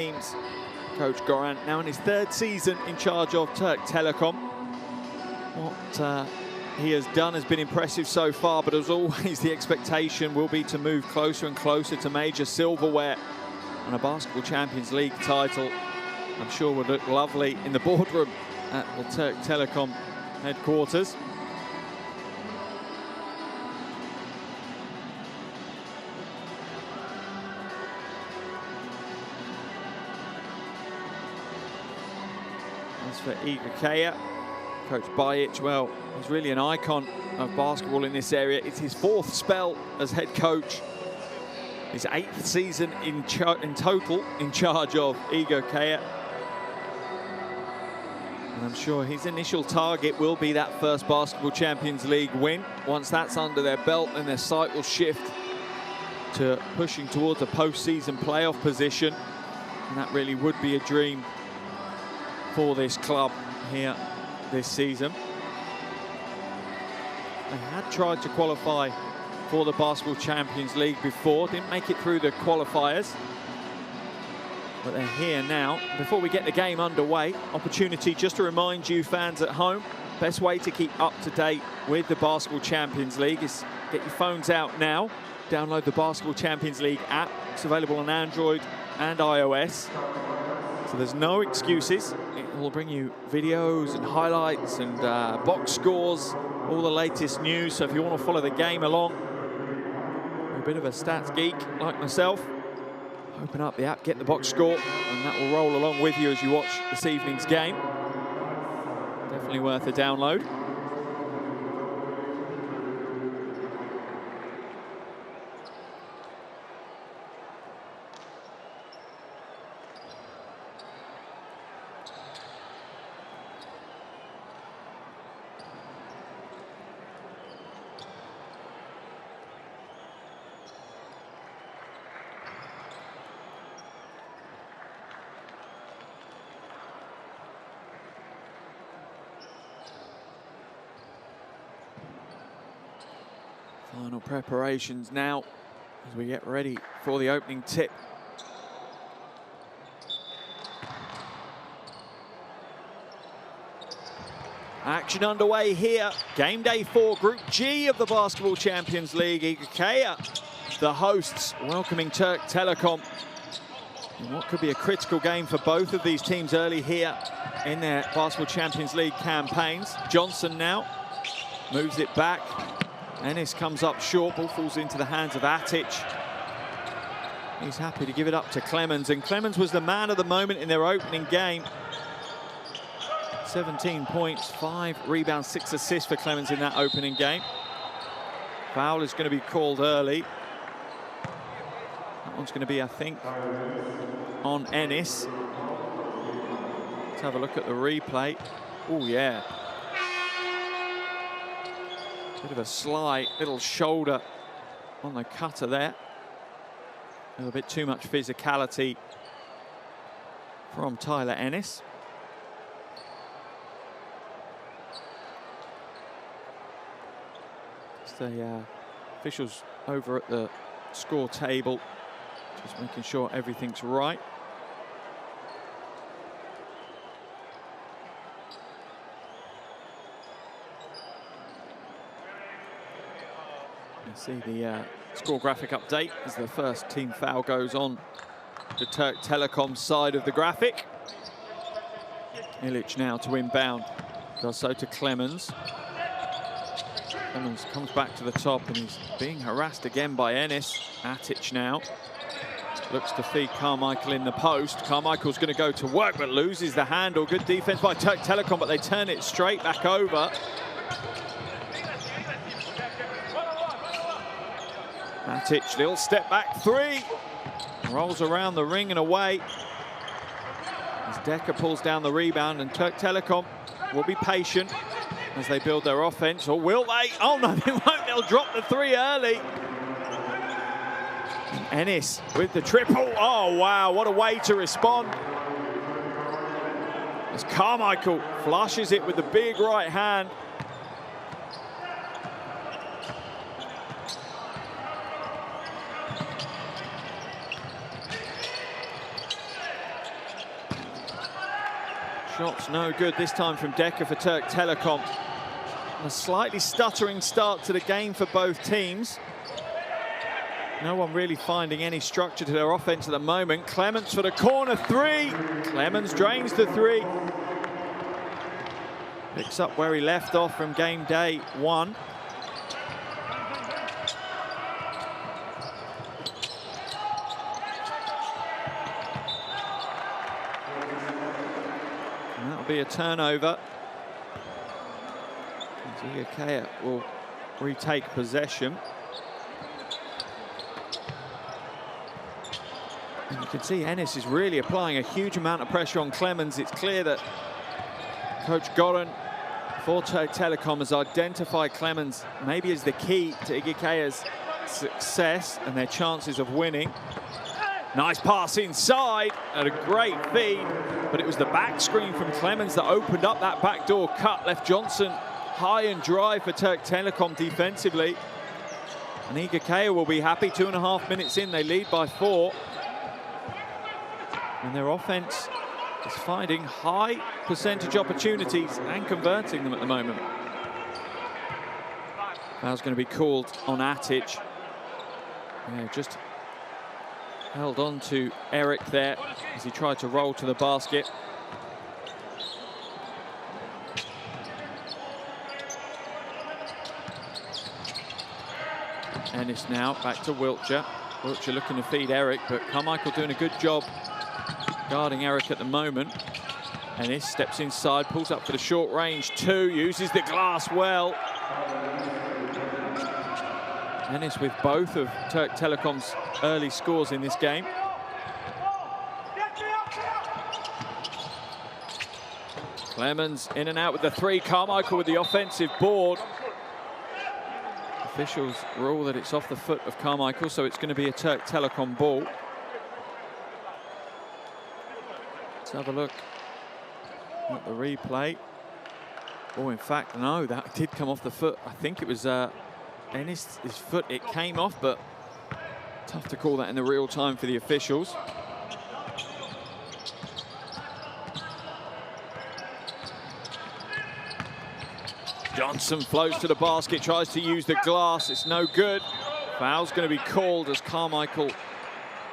teams. Coach Goran, now in his third season in charge of Türk Telekom. What he has done has been impressive so far, but as always, the expectation will be to move closer and closer to major silverware, and a Basketball Champions League title, I'm sure, would look lovely in the boardroom at the Türk Telekom headquarters. As for Igokea, Coach Bajic, well, he's really an icon of basketball in this area. It's his fourth spell as head coach. His 8th season in total in charge of Igokea. And I'm sure his initial target will be that first Basketball Champions League win. Once that's under their belt, then their sight will shift to pushing towards a postseason playoff position. And that really would be a dream for this club here this season. They had tried to qualify for the Basketball Champions League before, didn't make it through the qualifiers, but they're here now. Before we get the game underway, opportunity just to remind you fans at home, best way to keep up to date with the Basketball Champions League is get your phones out now, download the Basketball Champions League app. It's available on Android and iOS. So there's no excuses. It will bring you videos and highlights and box scores, all the latest news. So if you want to follow the game along, you're a bit of a stats geek like myself, open up the app, get the box score, and that will roll along with you as you watch this evening's game. Definitely worth a download. Final preparations now as we get ready for the opening tip. Action underway here. Game day 4, Group G of the Basketball Champions League. Igokea, the hosts, welcoming Türk Telekom in what could be a critical game for both of these teams early here in their Basketball Champions League campaigns. Johnson now moves it back. Enes comes up short, ball falls into the hands of Atic. He's happy to give it up to Clemens, and Clemens was the man of the moment in their opening game. 17 points, 5 rebounds, 6 assists for Clemens in that opening game. Foul is going to be called early. That one's going to be, I think, on Enes. Let's have a look at the replay. Oh, yeah. Bit of a sly little shoulder on the cutter there. A little bit too much physicality from Tyler Enes. Just the officials over at the score table, just making sure everything's right. See the score graphic update as the first team foul goes on to Türk Telekom's side of the graphic. Ilic now to inbound, does so to Clemens. Clemens comes back to the top and he's being harassed again by Enes. Atic now looks to feed Carmichael in the post. Carmichael's going to go to work but loses the handle. Good defense by Türk Telekom, but they turn it straight back over. Atic, little step back 3. Rolls around the ring and away. As Decker pulls down the rebound, and Türk Telekom will be patient as they build their offense. Or will they? Oh no, they won't. They'll drop the 3 early. And Enes with the triple. Oh wow, what a way to respond. As Carmichael flushes it with the big right hand. Shot's no good this time from Decker for Türk Telekom. A slightly stuttering start to the game for both teams. No one really finding any structure to their offense at the moment. Clemens for the corner three. Clemens drains the three. Picks up where he left off from game day one. And that'll be a turnover. Igokea will retake possession. And you can see Enes is really applying a huge amount of pressure on Clemens. It's clear that Coach Goran for Türk Telekom has identified Clemens maybe as the key to Igokea's success and their chances of winning. Nice pass inside and a great feed, but it was the back screen from Clemens that opened up that backdoor cut, left Johnson high and dry for Türk Telekom defensively. And Igokea will be happy. 2.5 minutes in, they lead by 4. And their offense is finding high percentage opportunities and converting them at the moment. Foul's going to be called on Atic. Yeah, just held on to Eric there as he tried to roll to the basket. Enes now back to Wiltshire. Wiltshire looking to feed Eric, but Carmichael doing a good job guarding Eric at the moment. Enes steps inside, pulls up for the short range two, uses the glass well. Enes with both of Türk Telekom's early scores in this game. Clemens in and out with the three. Carmichael with the offensive board. Officials rule that it's off the foot of Carmichael, so it's going to be a Türk Telekom ball. Let's have a look at the replay. Oh, in fact, no, that did come off the foot. I think it was Enes' foot. It came off, but tough to call that in the real time for the officials. Johnson floats to the basket, tries to use the glass. It's no good. Foul's going to be called as Carmichael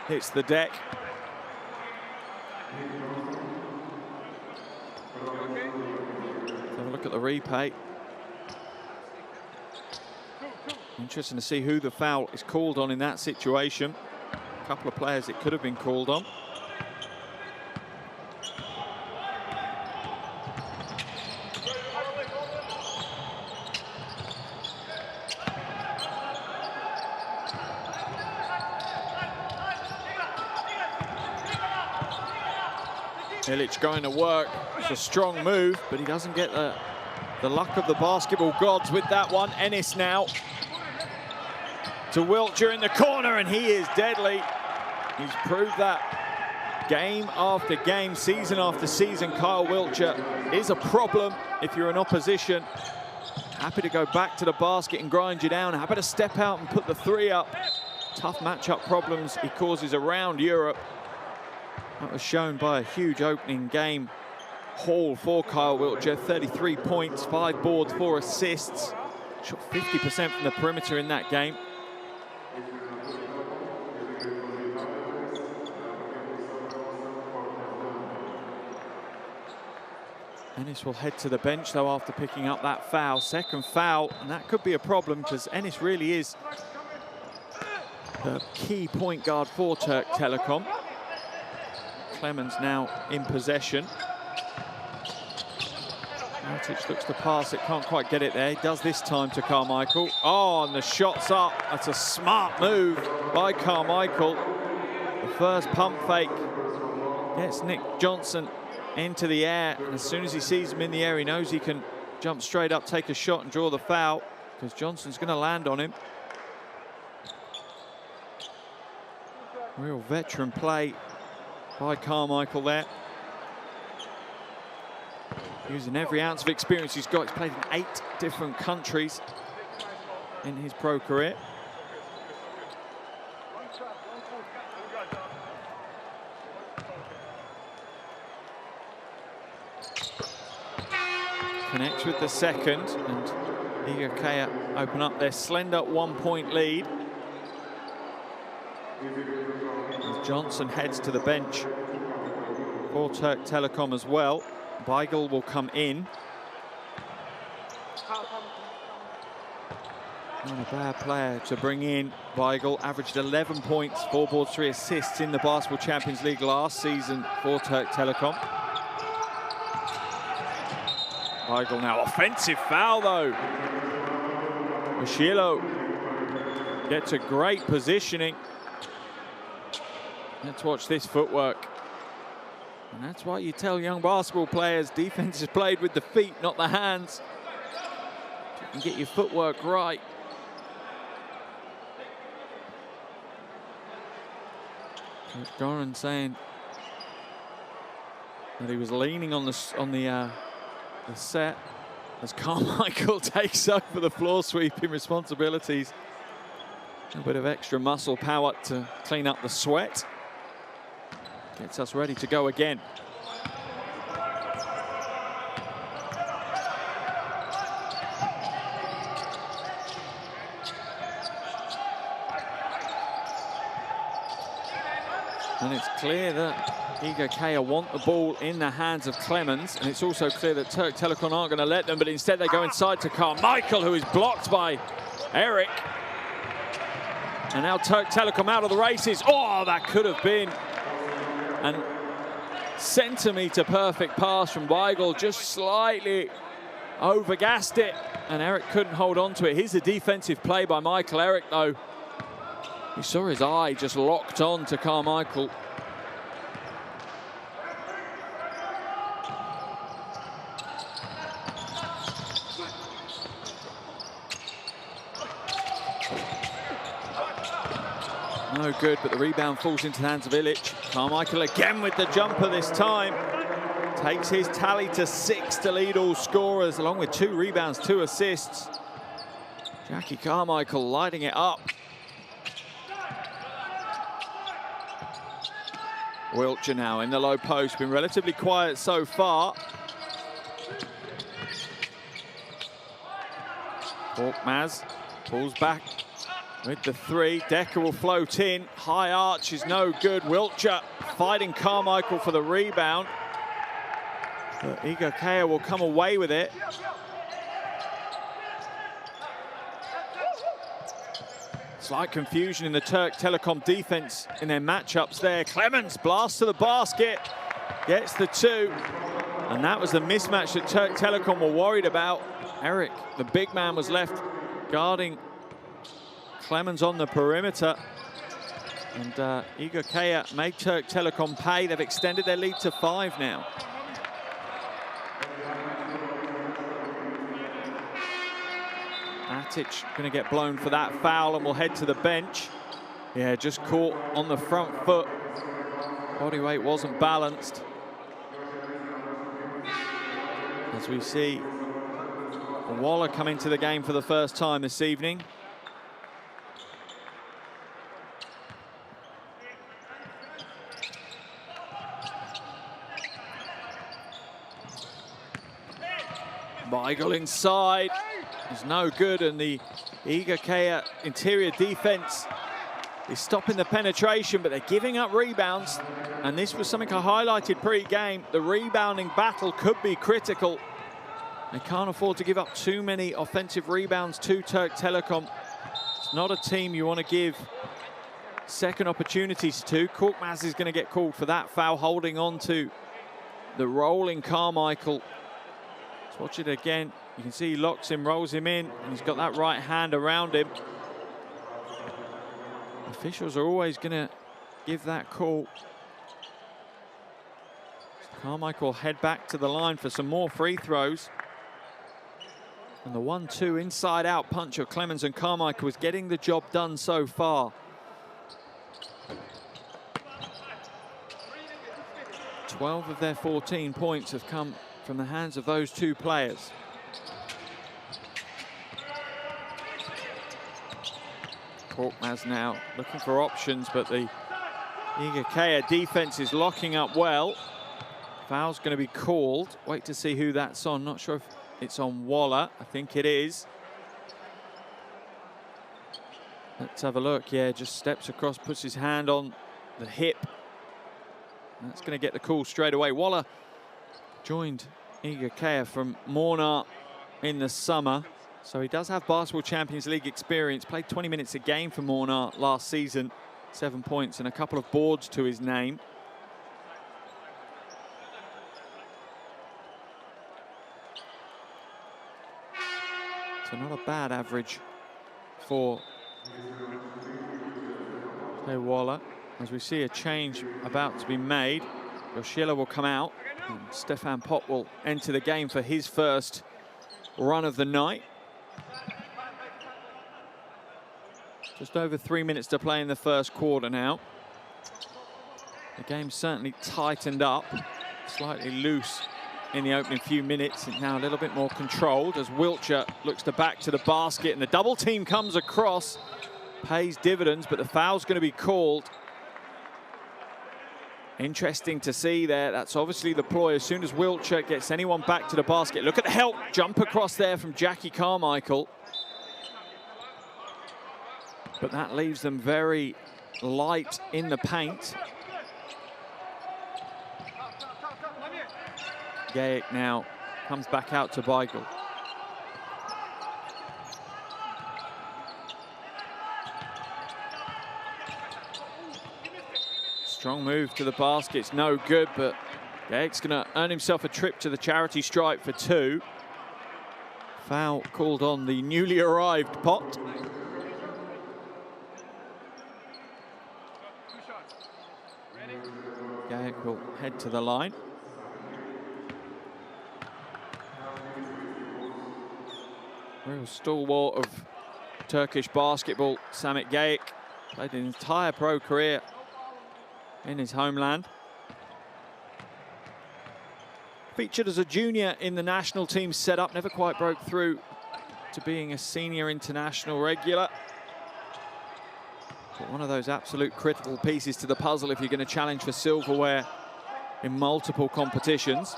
hits the deck. Let's have a look at the replay. Interesting to see who the foul is called on in that situation. A couple of players it could have been called on. Ilic going to work. It's a strong move, but he doesn't get the luck of the basketball gods with that one. Enes now to Wiltshire in the corner, and he is deadly. He's proved that game after game, season after season. Kyle Wiltshire is a problem if you're in opposition. Happy to go back to the basket and grind you down. Happy to step out and put the three up. Tough matchup problems he causes around Europe. That was shown by a huge opening game haul for Kyle Wiltshire. 33 points, 5 boards, 4 assists. Shot 50% from the perimeter in that game. Enes will head to the bench, though, after picking up that foul. Second foul, and that could be a problem because Enes really is the key point guard for Türk Telekom. Clemens now in possession. Atic looks to pass it, can't quite get it there. He does this time to Carmichael. Oh, and the shot's up. That's a smart move by Carmichael. The first pump fake gets Nick Johnson into the air. And as soon as he sees him in the air, he knows he can jump straight up, take a shot and draw the foul because Johnson's going to land on him. Real veteran play by Carmichael there. Using every ounce of experience he's got. He's played in 8 different countries in his pro career. connects with the second, and Igokea open up their slender 1-point lead. As Johnson heads to the bench for Türk Telekom as well. Weigel will come in. Not a bad player to bring in. Weigel averaged 11 points, 4 boards, 3 assists in the Basketball Champions League last season for Türk Telekom. Weigel now, offensive foul though. Mashilo gets a great positioning. Let's watch this footwork. And that's why you tell young basketball players, defense is played with the feet, not the hands. You can get your footwork right. Goran saying that he was leaning on the set as Carmichael takes over the floor sweeping responsibilities. A bit of extra muscle power to clean up the sweat. Gets us ready to go again. And it's clear that Igokea want the ball in the hands of Clemens, and it's also clear that Türk Telekom aren't going to let them, but instead they go inside to Carmichael, who is blocked by Eric. And now Türk Telekom out of the races. Oh, that could have been a centimetre perfect pass from Weigel, just slightly overgassed it, and Eric couldn't hold on to it. Here's a defensive play by Michael Eric, though. You saw his eye just locked on to Carmichael. No good, but the rebound falls into the hands of Ilic. Carmichael again with the jumper this time. Takes his tally to 6 to lead all scorers, along with 2 rebounds, 2 assists. Jackie Carmichael lighting it up. Wiltshire now in the low post, been relatively quiet so far. Korkmaz pulls back with the 3. Decker will float in. High arch is no good. Wiltshire fighting Carmichael for the rebound. But Igokea will come away with it. Slight confusion in the Türk Telekom defense in their matchups there. Clemens blasts to the basket, gets the 2. And that was the mismatch that Türk Telekom were worried about. Eric, the big man, was left guarding Clemens on the perimeter. And Igokea made Türk Telekom pay. They've extended their lead to 5 now. Matic going to get blown for that foul and will head to the bench. Yeah, just caught on the front foot. Body weight wasn't balanced. As we see Waller come into the game for the first time this evening. Weigel inside is no good, and the Igokea interior defense is stopping the penetration, but they're giving up rebounds. And this was something I highlighted pre-game. The rebounding battle could be critical. They can't afford to give up too many offensive rebounds to Türk Telekom. It's not a team you want to give second opportunities to. Korkmaz is going to get called for that foul, holding on to the rolling Carmichael. Let's watch it again. You can see he locks him, rolls him in, and he's got that right hand around him. Officials are always going to give that call. So Carmichael will head back to the line for some more free throws. And the 1-2 inside-out punch of Clemens and Carmichael was getting the job done so far. 12 of their 14 points have come from the hands of those 2 players. Korkmaz now looking for options, but the Igokea defense is locking up well. Foul's going to be called. Wait to see who that's on. Not sure if it's on Waller. I think it is. Let's have a look. Yeah, just steps across, puts his hand on the hip. That's going to get the call straight away. Waller joined Igokea from Mornar in the summer, so he does have Basketball Champions League experience. Played 20 minutes a game for Mornar last season, 7 points and a couple of boards to his name. So not a bad average for Waller. As we see a change about to be made, Yoshila will come out and Stefan Pop will enter the game for his first run of the night. Just over 3 minutes to play in the first quarter now. The game certainly tightened up, slightly loose in the opening few minutes, and now a little bit more controlled as Wiltshire looks to back to the basket, and the double team comes across, pays dividends, but the foul's going to be called. Interesting to see there. That's obviously the ploy. As soon as Wiltshire gets anyone back to the basket, look at the help jump across there from Jackie Carmichael. But that leaves them very light in the paint. Gaik now comes back out to Beigel. Strong move to the basket, it's no good, but Gaik's going to earn himself a trip to the charity stripe for 2. Foul called on the newly arrived Pot. Gaik will head to the line. Real stalwart of Turkish basketball, Samet Gaik. Played an entire pro career in his homeland. Featured as a junior in the national team setup, never quite broke through to being a senior international regular. But one of those absolute critical pieces to the puzzle if you're going to challenge for silverware in multiple competitions.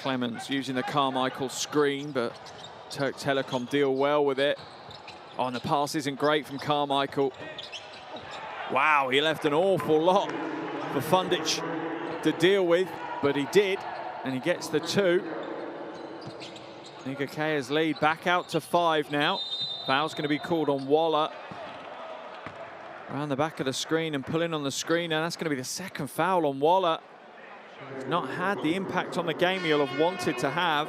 Clemens using the Carmichael screen, but Türk Telekom deal well with it. Oh, and the pass isn't great from Carmichael. Wow, he left an awful lot for Fundic to deal with, but he did, and he gets the 2. Igokea's lead back out to 5 now. Foul's going to be called on Waller. Around the back of the screen and pulling on the screen, and that's going to be the second foul on Waller. He's not had the impact on the game he'll have wanted to have.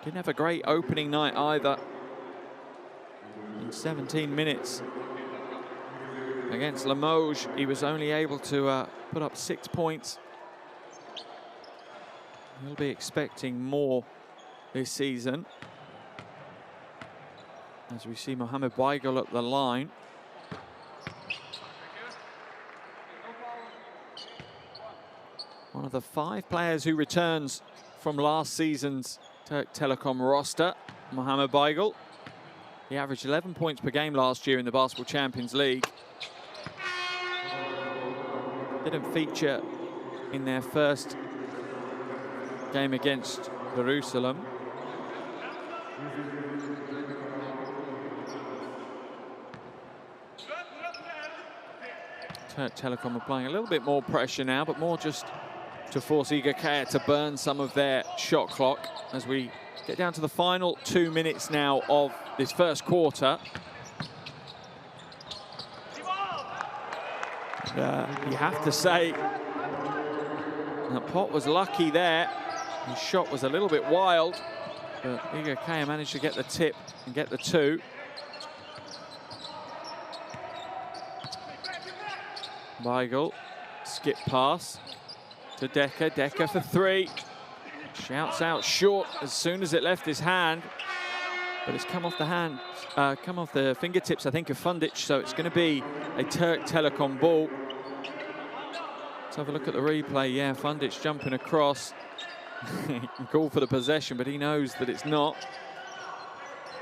Didn't have a great opening night either. In 17 minutes against Limoges, he was only able to put up 6 points. He'll be expecting more this season. As we see Mohamed Beigel at the line. One of the 5 players who returns from last season's Türk Telekom roster, Mohamed Beigel. He averaged 11 points per game last year in the Basketball Champions League. Didn't feature in their first game against Jerusalem. Türk Telekom applying a little bit more pressure now, but more just to force Igokea to burn some of their shot clock as we get down to the final 2 minutes now of this first quarter. You have to say that Pot was lucky there. His shot was a little bit wild, but Igokea managed to get the tip and get the 2. Beigel, skip pass to Decker. Decker for 3. Shouts out short as soon as it left his hand, but it's come off the hand, come off the fingertips, I think, of Fundic. So it's going to be a Türk Telekom ball. Let's have a look at the replay. Yeah, Fundic jumping across. He can call for the possession, but he knows that it's not.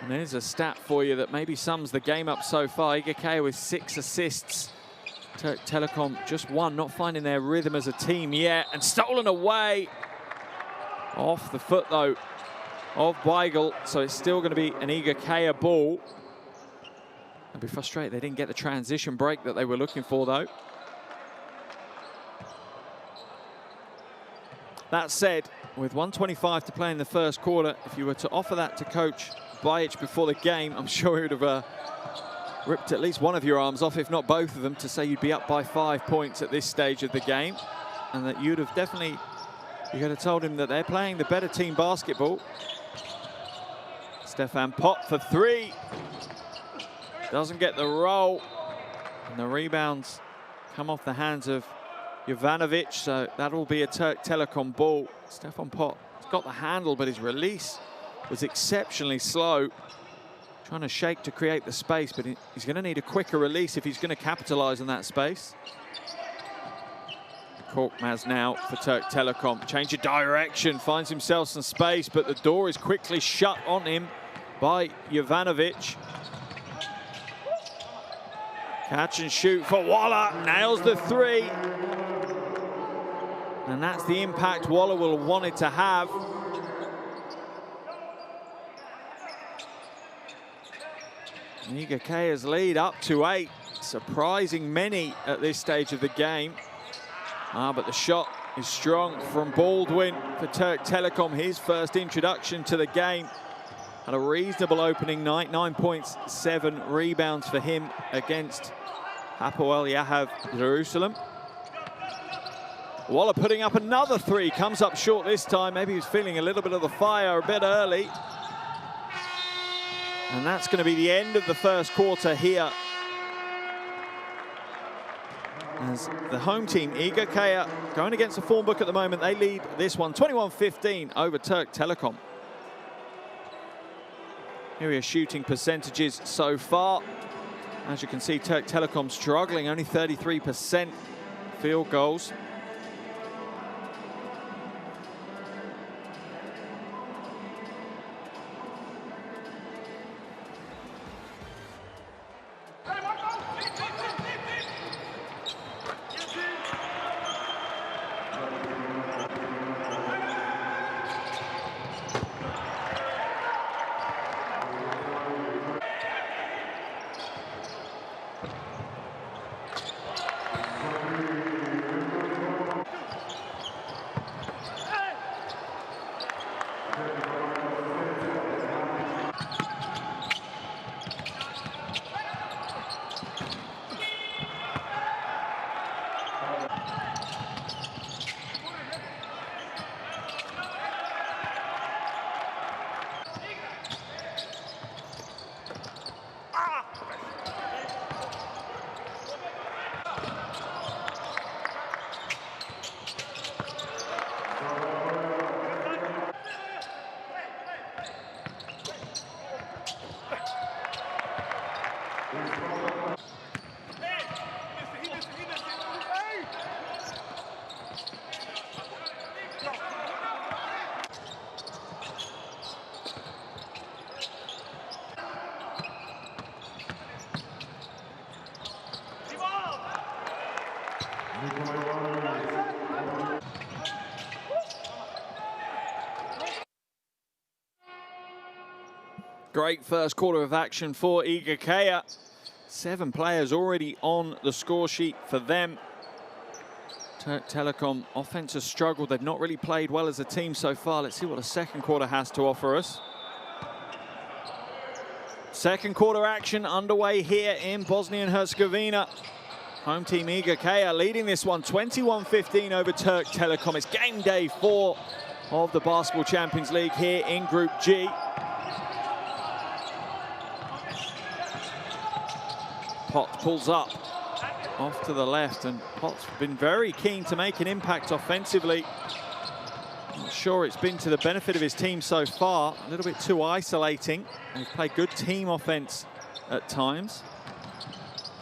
And there's a stat for you that maybe sums the game up so far. Igokea with 6 assists Türk Telekom just one, not finding their rhythm as a team yet, and stolen away. Off the foot, though, of Weigl, so it's still going to be an Igokea ball. I'd be frustrated they didn't get the transition break that they were looking for, though. That said, with 1:25 to play in the first quarter, if you were to offer that to Coach Bajic before the game, I'm sure he would have ripped at least one of your arms off, if not both of them, to say you'd be up by 5 points at this stage of the game, and that you'd have definitely, you could have told him that they're playing the better team basketball. Stefan Pott for three. Doesn't get the roll. And the rebounds come off the hands of Jovanovic, so that'll be a Türk Telekom ball. Stefan Pott has got the handle, but his release was exceptionally slow. Trying to shake to create the space, but he's going to need a quicker release if he's going to capitalize on that space. Korkmaz now for Türk Telekom. Change of direction, finds himself some space, but the door is quickly shut on him by Jovanovic. Catch and shoot for Waller, nails the three. And that's the impact Waller will want it to have. Igokea's lead up to 8, surprising many at this stage of the game. But the shot is strong from Baldwin for Türk Telekom, his first introduction to the game. Had a reasonable opening night, 9 points, 7 rebounds for him against Hapoel Yahav Jerusalem. Waller putting up another three, comes up short this time. Maybe he was feeling a little bit of the fire a bit early. And that's going to be the end of the first quarter here, as the home team, Igokea, going against the form book at the moment. They lead this one 21-15 over Türk Telekom. Here are your shooting percentages so far. As you can see, Türk Telekom struggling, only 33% field goals. Great first quarter of action for Igokea. 7 players already on the score sheet for them. Türk Telekom offense has struggled. They've not really played well as a team so far. Let's see what the second quarter has to offer us. Second quarter action underway here in Bosnia and Herzegovina. Home team Igokea leading this one 21-15 over Türk Telekom. It's game day 4 of the Basketball Champions League here in Group G. Pott pulls up off to the left, and Pott's been very keen to make an impact offensively. Not sure it's been to the benefit of his team so far. A little bit too isolating. He's played good team offense at times.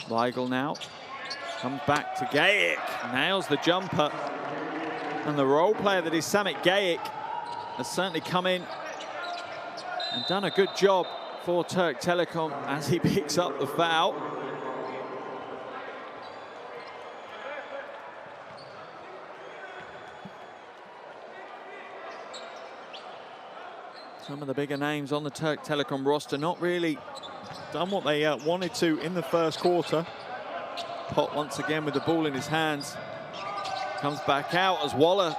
Weigl now comes back to Gajic, nails the jumper. And the role player that is Samit Gajic has certainly come in and done a good job for Türk Telekom as he picks up the foul. Some of the bigger names on the Türk Telekom roster not really done what they wanted to in the first quarter. Pot once again with the ball in his hands. Comes back out as Waller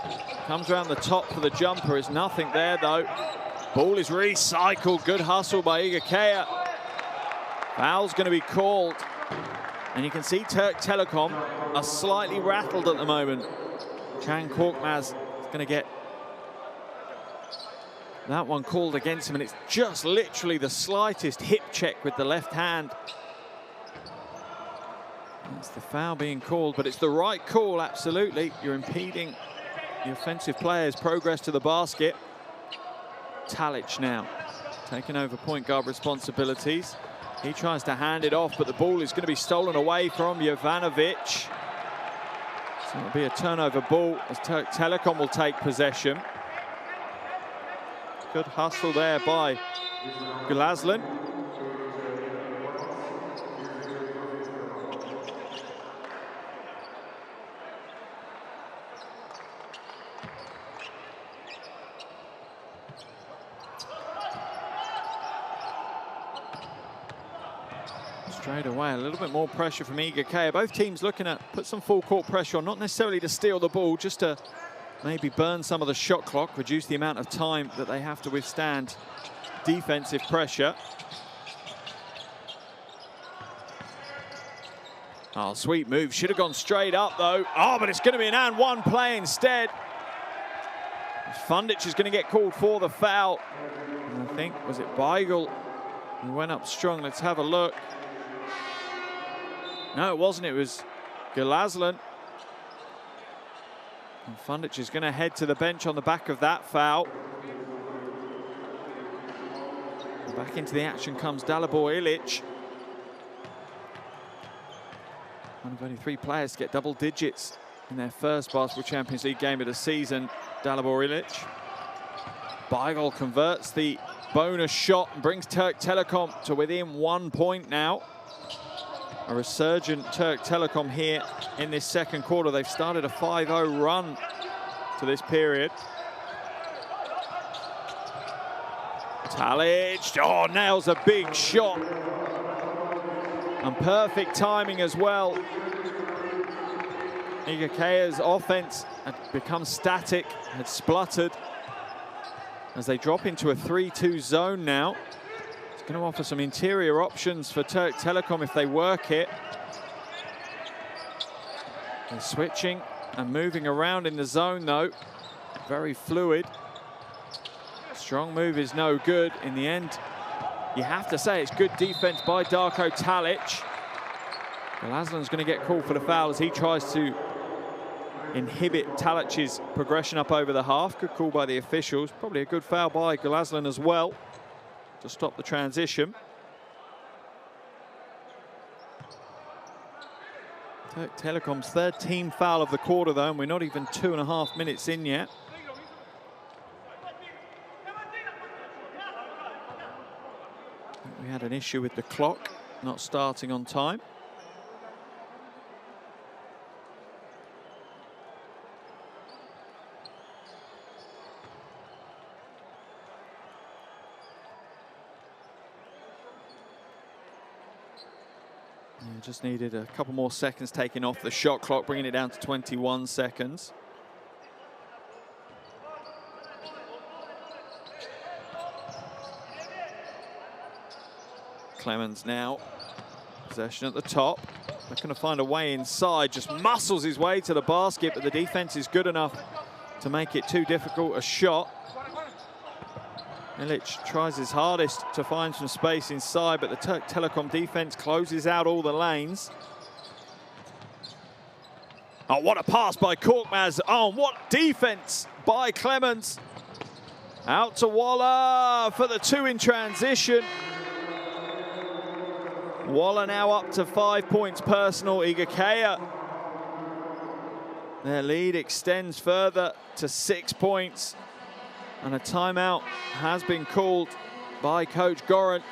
comes around the top for the jumper. Is nothing there though. Ball is recycled. Good hustle by Igokea. Foul's going to be called. And you can see Türk Telekom are slightly rattled at the moment. Can Korkmaz is going to get that one called against him, and it's just literally the slightest hip check with the left hand. That's the foul being called, but it's the right call, absolutely. You're impeding the offensive player's progress to the basket. Talic now taking over point guard responsibilities. He tries to hand it off, but the ball is going to be stolen away from Jovanovic. So it'll be a turnover ball as Türk Telekom will take possession. Good hustle there by Glaslan. Straight away, a little bit more pressure from Igokea. Both teams looking to put some full court pressure on, not necessarily to steal the ball, just to maybe burn some of the shot clock, reduce the amount of time that they have to withstand defensive pressure. Oh, sweet move. Should have gone straight up, though. Oh, but it's going to be an and one play instead. Fundic is going to get called for the foul. And I think, was it Beigel who went up strong? Let's have a look. No, it wasn't. It was Glaslan. And Fundic is going to head to the bench on the back of that foul. Back into the action comes Dalibor Ilic. One of only 3 players to get double digits in their first Basketball Champions League game of the season, Dalibor Ilic. Beigel converts the bonus shot and brings Türk Telekom to within 1 point now. A resurgent Türk Telekom here in this second quarter. They've started a 5-0 run to this period. Talic, oh, nails a big shot. And perfect timing as well. Igokea's offense had become static, had spluttered. As they drop into a 3-2 zone now. It's going to offer some interior options for Türk Telekom if they work it. They're switching and moving around in the zone though. Very fluid. Strong move is no good. In the end, you have to say it's good defense by Darko Talic. Glaslan's going to get called for the foul as he tries to inhibit Talic's progression up over the half. Good call by the officials. Probably a good foul by Glaslan as well to stop the transition. Türk Telekom's 3rd team foul of the quarter though, and we're not even 2.5 minutes in yet. We had an issue with the clock not starting on time. Yeah, just needed a couple more seconds taken off the shot clock, bringing it down to 21 seconds. Clemens now, possession at the top. They're going to find a way inside, just muscles his way to the basket, but the defense is good enough to make it too difficult a shot. Ilic tries his hardest to find some space inside, but the Türk Telekom defense closes out all the lanes. Oh, what a pass by Korkmaz. Oh, what defense by Clemens. Out to Waller for the 2 in transition. Waller now up to 5 points personal. Igokea, their lead extends further to 6 points. And a timeout has been called by Coach Goran.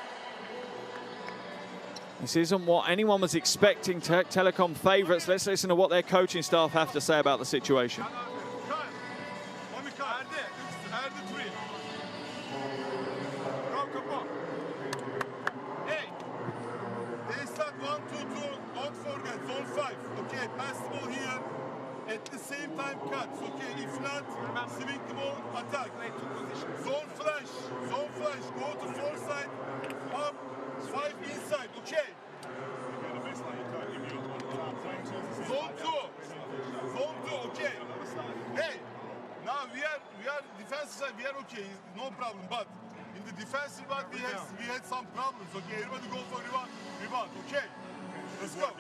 This isn't what anyone was expecting. Türk Telekom favourites. Let's listen to what their coaching staff have to say about the situation. forget, zone 5. Okay, pass the ball here. At the same time, cuts. Okay, if not, swing the ball, attack. Zone flash, go to 4 side, up, 5 inside, okay? Zone 2, okay? Hey, now we are defensive side, we are okay, no problem, but in the defensive side we had some problems, okay? Everybody go for rebound, okay? Let's go.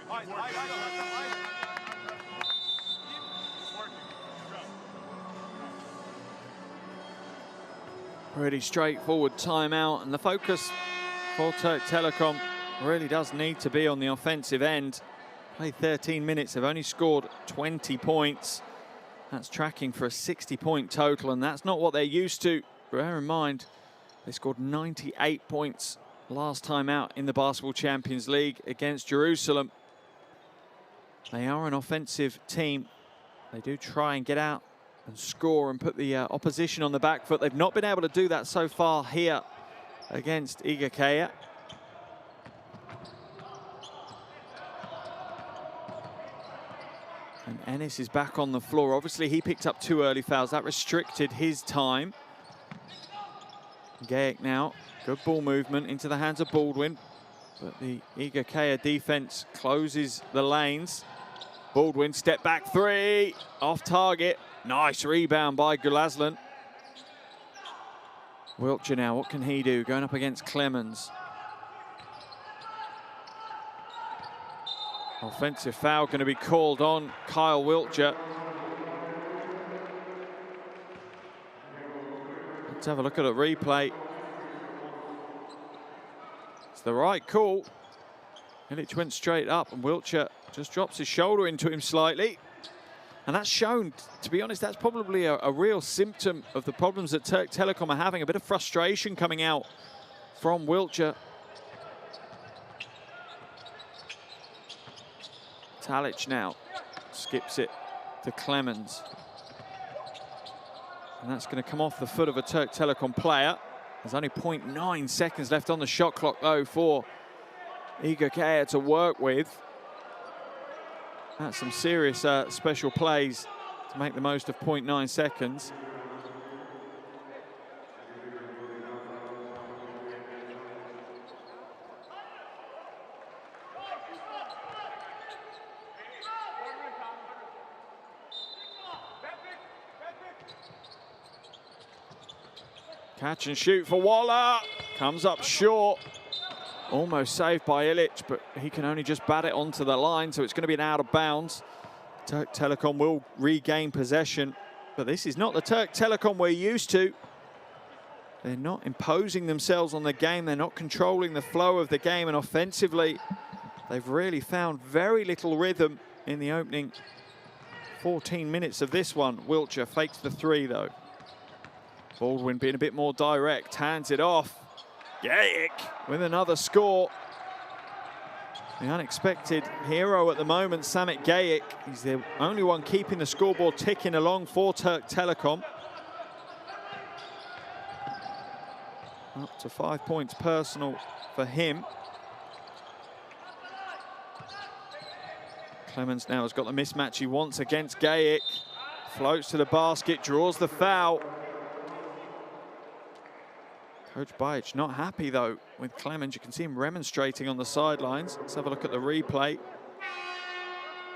Pretty straightforward timeout, and the focus for Türk Telekom really does need to be on the offensive end. Played 13 minutes, they've only scored 20 points. That's tracking for a 60-point total, and that's not what they're used to. Bear in mind, they scored 98 points last time out in the Basketball Champions League against Jerusalem. They are an offensive team. They do try and get out and score and put the opposition on the back foot. They've not been able to do that so far here against Igokea. And Enes is back on the floor. Obviously, he picked up 2 early fouls. That restricted his time. Gayeck now, good ball movement into the hands of Baldwin. But the Igokea defense closes the lanes. Baldwin, step back 3, off target. Nice rebound by Gulazlan. Wiltshire now, what can he do? Going up against Clemens. Offensive foul going to be called on Kyle Wiltshire. Let's have a look at a replay. It's the right call. Ilic went straight up and Wiltshire just drops his shoulder into him slightly. And that's shown, to be honest, that's probably a real symptom of the problems that Türk Telekom are having. A bit of frustration coming out from Wiltshire. Talic now skips it to Clemens. And that's going to come off the foot of a Türk Telekom player. There's only 0.9 seconds left on the shot clock, though, for Igokea to work with. That's some serious special plays to make the most of 0.9 seconds. Catch and shoot for Waller. Comes up short. Almost saved by Ilic, but he can only just bat it onto the line, so it's going to be an out of bounds. Türk Telekom will regain possession, but this is not the Türk Telekom we're used to. They're not imposing themselves on the game. They're not controlling the flow of the game, and offensively, they've really found very little rhythm in the opening 14 minutes of this one. Wiltshire fakes the 3, though. Baldwin being a bit more direct, hands it off. Gayeck with another score. The unexpected hero at the moment, Samet Gayeck. He's the only one keeping the scoreboard ticking along for Türk Telekom. Up to 5 points personal for him. Clemens now has got the mismatch he wants against Gayeck. Floats to the basket, draws the foul. Coach Bajic not happy, though, with Clemens. You can see him remonstrating on the sidelines. Let's have a look at the replay.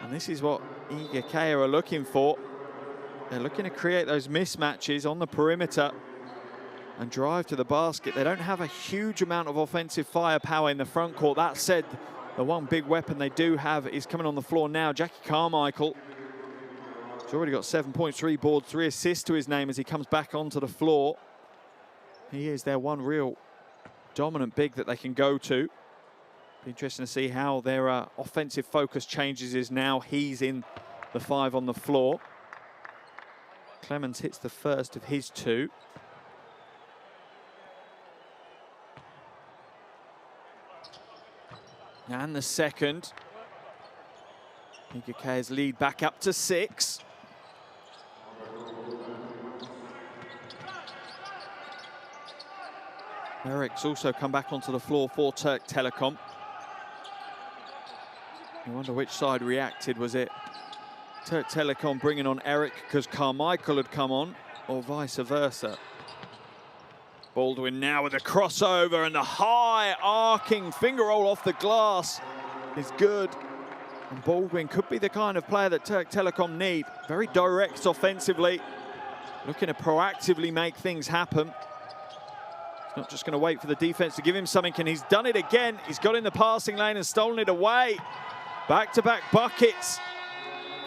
And this is what Igokea are looking for. They're looking to create those mismatches on the perimeter and drive to the basket. They don't have a huge amount of offensive firepower in the front court. That said, the one big weapon they do have is coming on the floor now. Jackie Carmichael. He's already got 7 points, 3 boards, 3 assists to his name as he comes back onto the floor. He is their one real dominant big that they can go to. Be interesting to see how their offensive focus changes is now he's in the 5 on the floor. Clemens hits the first of his 2. And the second. Igokea's lead back up to 6. Eric's also come back onto the floor for Türk Telekom. I wonder which side reacted. Was it Türk Telekom bringing on Eric because Carmichael had come on, or vice versa? Baldwin now with a crossover, and the high arcing finger roll off the glass is good. And Baldwin could be the kind of player that Türk Telekom need. Very direct offensively, looking to proactively make things happen. He's not just going to wait for the defense to give him something, and he's done it again. He's got in the passing lane and stolen it away. Back-to-back buckets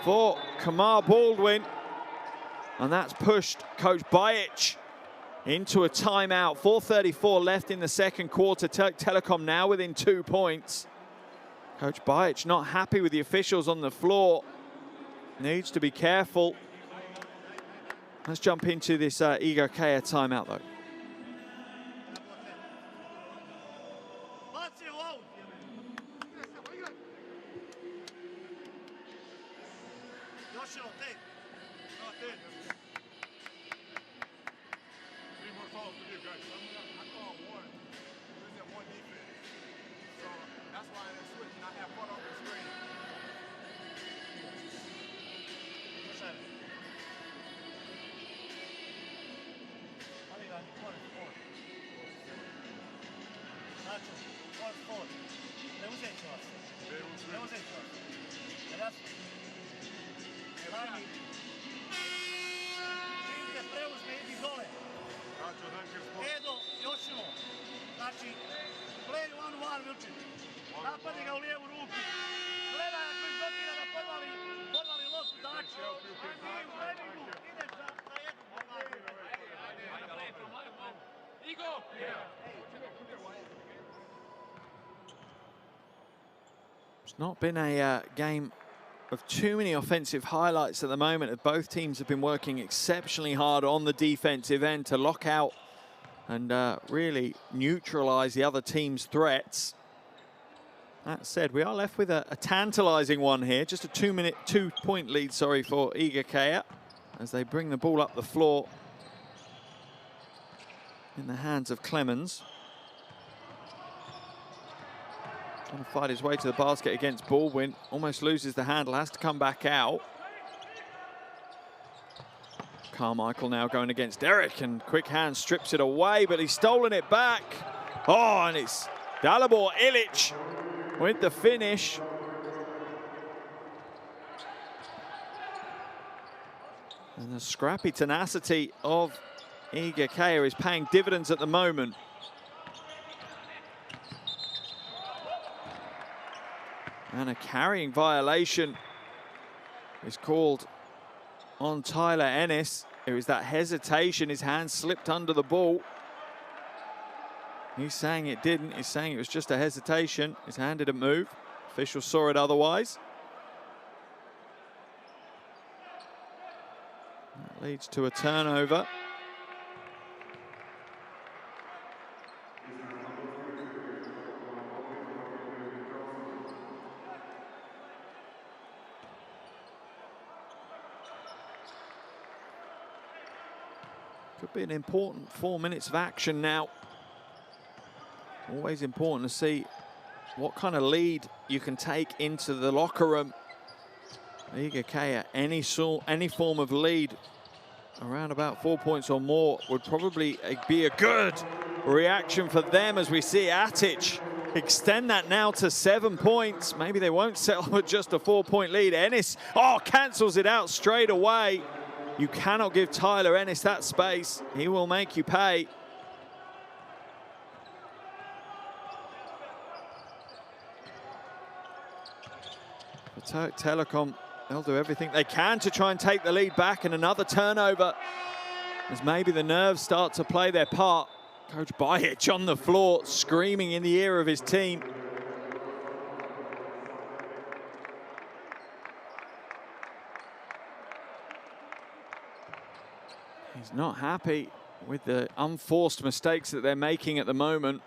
for Kamar Baldwin. And that's pushed Coach Bajic into a timeout. 4:34 left in the second quarter. Türk Telekom now within 2 points. Coach Bajic not happy with the officials on the floor. Needs to be careful. Let's jump into this Igokea timeout though. It's not been a game of too many offensive highlights at the moment, as both teams have been working exceptionally hard on the defensive end to lock out and really neutralize the other team's threats. That said, we are left with a tantalizing one here. Just a 2-point lead, sorry, for Igokea as they bring the ball up the floor in the hands of Clemens. Trying to fight his way to the basket against Baldwin. Almost loses the handle, has to come back out. Carmichael now going against Eric, and quick hand strips it away, but he's stolen it back. Oh, and it's Dalibor Ilic with the finish. And the scrappy tenacity of Igokea is paying dividends at the moment. And a carrying violation is called on Tyler Ennis. It was that hesitation, his hand slipped under the ball. He's saying it didn't, he's saying it was just a hesitation. His hand didn't move. Officials saw it otherwise. That leads to a turnover. Could be an important 4 minutes of action now. Always important to see what kind of lead you can take into the locker room. Igokea, any form of lead around about 4 points or more would probably be a good reaction for them, as we see Atic extend that now to 7 points. Maybe they won't settle with just a 4-point lead. Ennis, cancels it out straight away. You cannot give Tyler Ennis that space. He will make you pay. For Türk Telekom, they'll do everything they can to try and take the lead back, and another turnover as maybe the nerves start to play their part. Coach Bajic on the floor, screaming in the ear of his team. He's not happy with the unforced mistakes that they're making at the moment.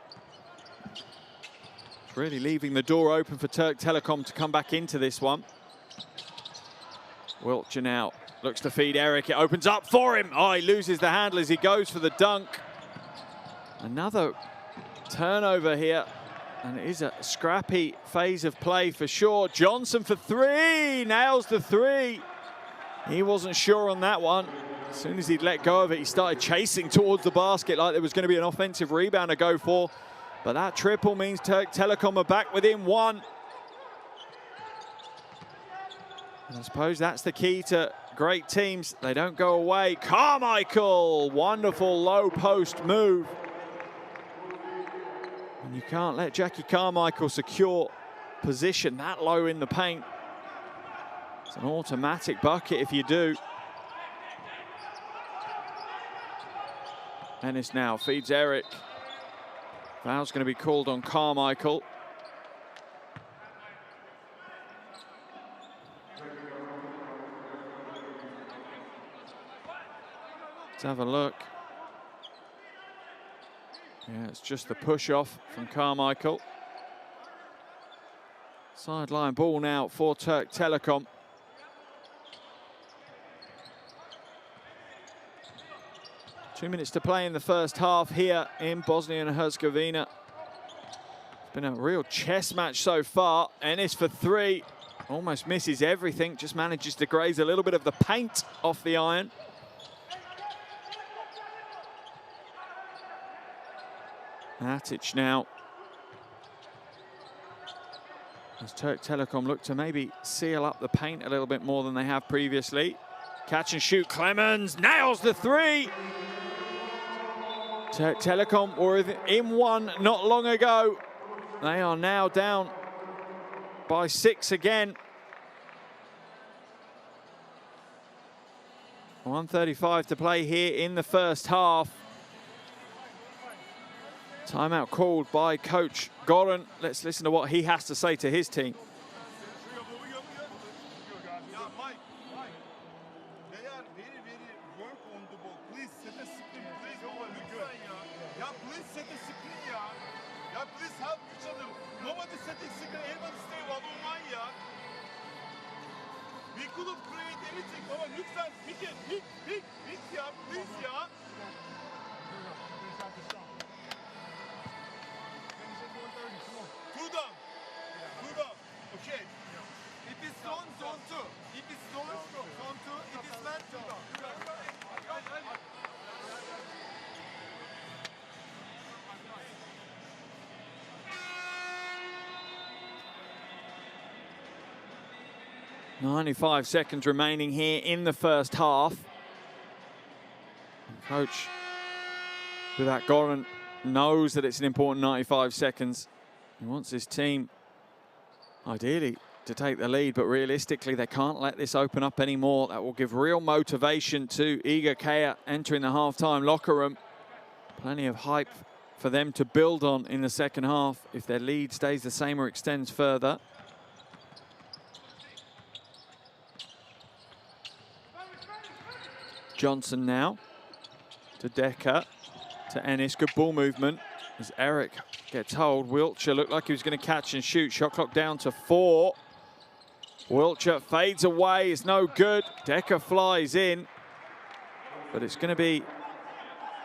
It's really leaving the door open for Türk Telekom to come back into this one. Wiltshire now looks to feed Eric. It opens up for him. He loses the handle as he goes for the dunk. Another turnover here And it is a scrappy phase of play for sure. Johnson for three, nails the three. He wasn't sure on that one. As soon as he'd let go of it, he started chasing towards the basket like there was going to be an offensive rebound to go for. But that triple means Türk Telekom are back within one. And I suppose that's the key to great teams. They don't go away. Carmichael, wonderful low post move. And you can't let Jackie Carmichael secure position that low in the paint. It's an automatic bucket if you do. Ennis now feeds Eric. Foul's going to be called on Carmichael. Let's have a look. Yeah, it's just the push off from Carmichael. Sideline ball now for Türk Telekom. Two minutes to play in the first half here in Bosnia and Herzegovina. It's been a real chess match so far. Ennis for three. Almost misses everything, just manages to graze a little bit of the paint off the iron. Matic now. As Türk Telekom look to maybe seal up the paint a little bit more than they have previously. Catch and shoot, Clemens nails the three. Türk Telekom were in one not long ago. They are now down by 6 again. 1:35 to play here in the first half. Timeout called by Coach Goran. Let's listen to what he has to say to his team. .95 seconds remaining here in the first half. And Coach Burak Goran knows that it's an important 95 seconds. He wants his team, ideally, to take the lead, but realistically, they can't let this open up anymore. That will give real motivation to Igokea entering the halftime locker room. Plenty of hype for them to build on in the second half if their lead stays the same or extends further. Johnson now to Decker, to Ennis. Good ball movement as Eric gets hold. Wiltshire looked like he was going to catch and shoot. Shot clock down to 4. Wiltshire fades away. It's no good. Decker flies in. But it's going to be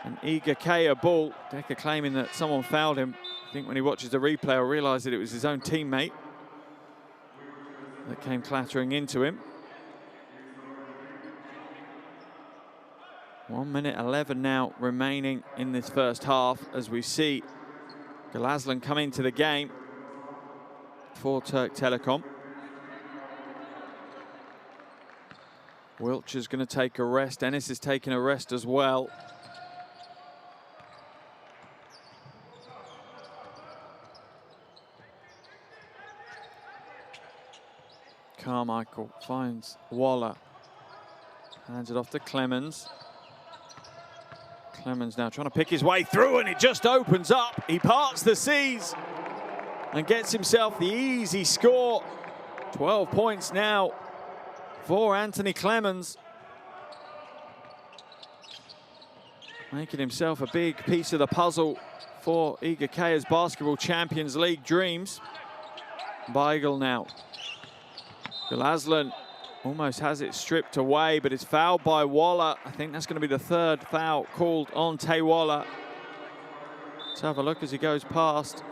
an Igokea ball. Decker claiming that someone fouled him. I think when he watches the replay, he'll realise that it was his own teammate that came clattering into him. 1:11 now remaining in this first half as we see Galaslan come into the game for Türk Telekom. Wiltshire's going to take a rest. Ennis is taking a rest as well. Carmichael finds Waller. Hands it off to Clemens. Clemens now trying to pick his way through, and it just opens up. He parts the seas and gets himself the easy score. 12 points now for Anthony Clemens. Making himself a big piece of the puzzle for Igokea's Basketball Champions League dreams. Beigel now. Galaslan almost has it stripped away, but it's fouled by Waller. I think that's going to be the third foul called on Tay Waller. Let's have a look as he goes past.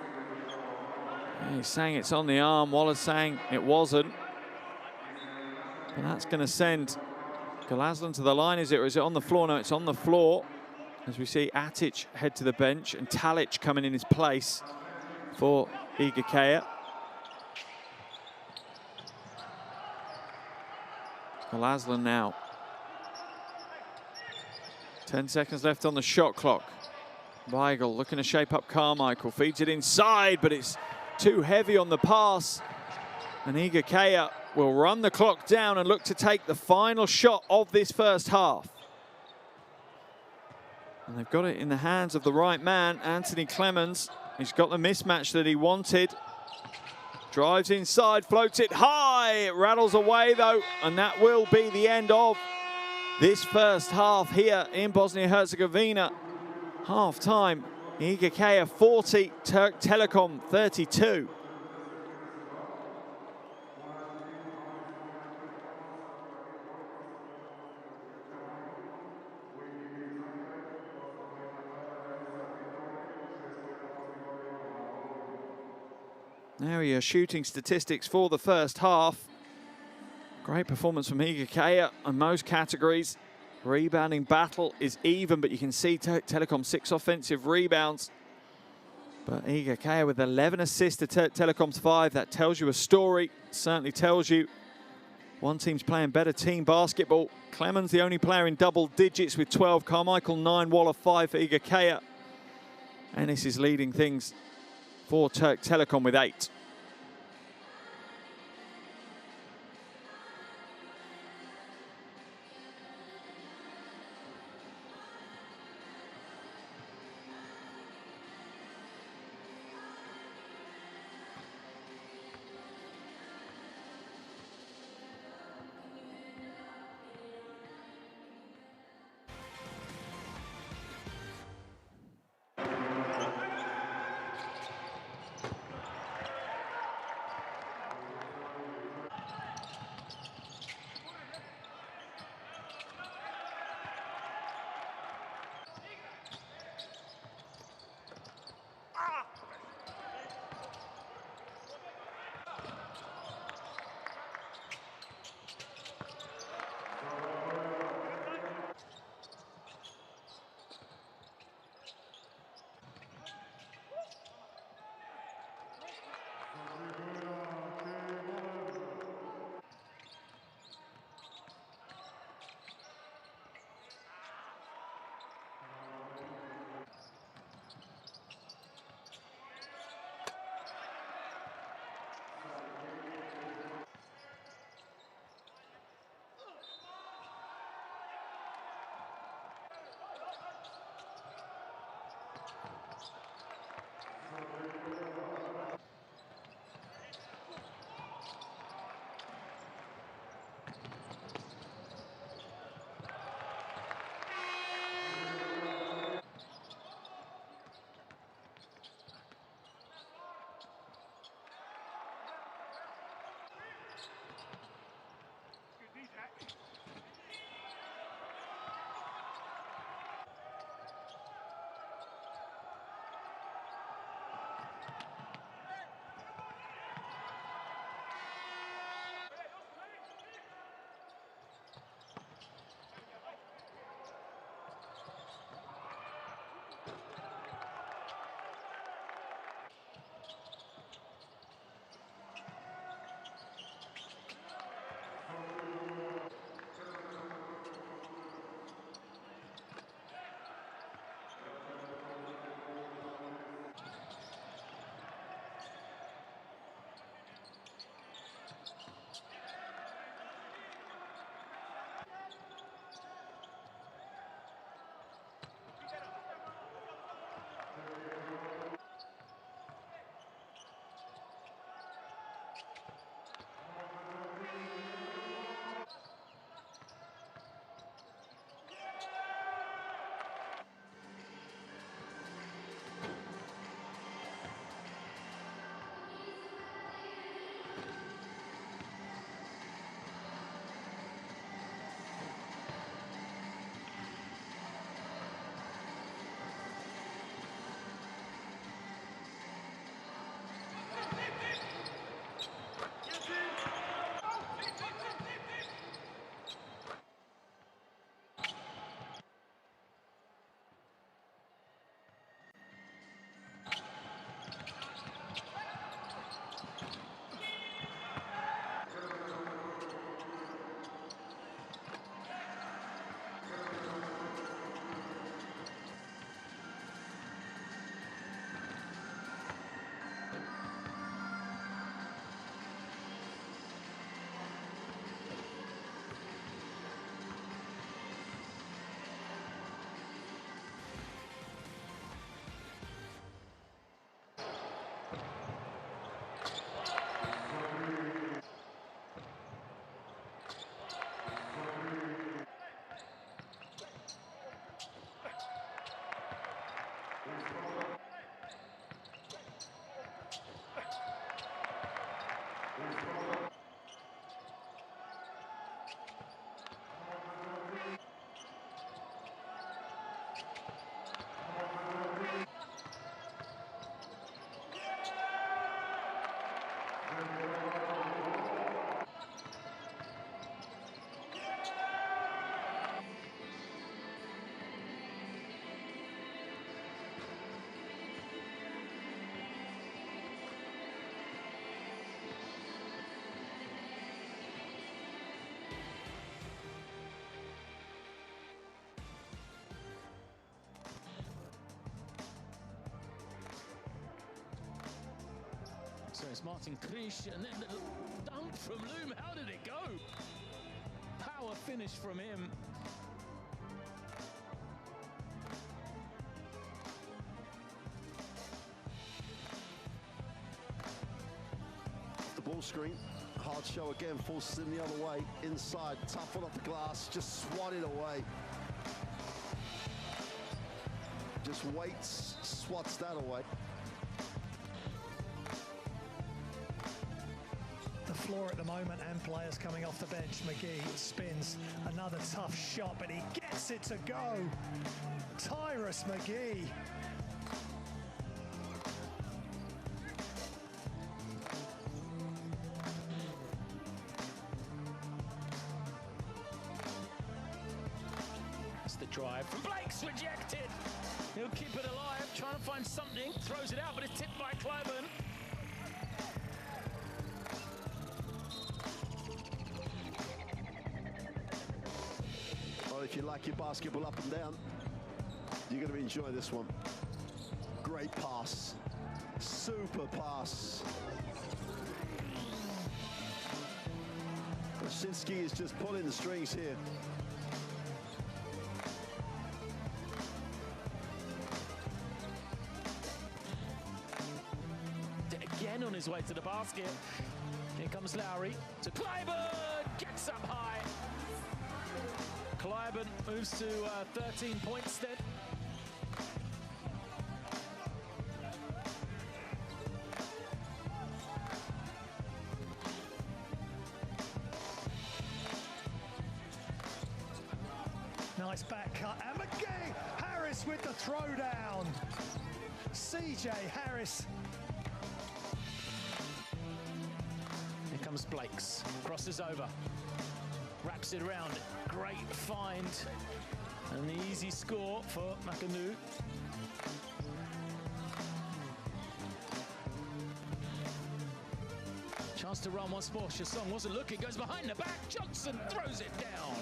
Yeah, he's saying it's on the arm. Waller's saying it wasn't. But that's going to send Galaslan to the line, is it? Or is it on the floor? No, it's on the floor. As we see Atic head to the bench and Talic coming in his place for Igokea. Galaslan now. 10 seconds left on the shot clock. Weigel looking to shape up Carmichael. Feeds it inside, but it's too heavy on the pass. And Igokea will run the clock down and look to take the final shot of this first half. And they've got it in the hands of the right man, Anthony Clemens. He's got the mismatch that he wanted. Drives inside, floats it high. It rattles away though, and that will be the end of this first half here in Bosnia-Herzegovina. Half time, Igokea 40, Türk Telekom 32. There are your shooting statistics for the first half. Great performance from Igokea in most categories. Rebounding battle is even, but you can see Telekom 6 offensive rebounds. But Igokea with 11 assists to Telekom's 5. That tells you a story. Certainly tells you one team's playing better team basketball. Clemens the only player in double digits with 12. Carmichael 9, Waller 5 for Igokea. And this is leading things for Türk Telekom with 8. It's Martin Krish, and then the dunk from Loom. How did it go? Power finish from him. The ball screen, hard show again, forces him the other way, inside, tough one off the glass, just swatted away. Just waits, swats that away. The floor at the moment and players coming off the bench. McGee spins, another tough shot, but he gets it to go. Tyrus McGee. That's the drive from Blake's rejected. He'll keep it alive, trying to find something, throws it out, but it's tipped by Clyburn. Well, if you like your basketball up and down, you're going to enjoy this one. Great pass, super pass. Krasinski is just pulling the strings here. Again on his way to the basket. Here comes Lowry to Clyburn, gets up high. Clyburn moves to 13 points then. Nice back cut, and McGee! Harris with the throwdown. CJ Harris. Here comes Blake's, crosses over, wraps it around. Great find, and the easy score for McAnoo. Chance to run once more. Chasson wasn't looking, goes behind the back. Johnson throws it down.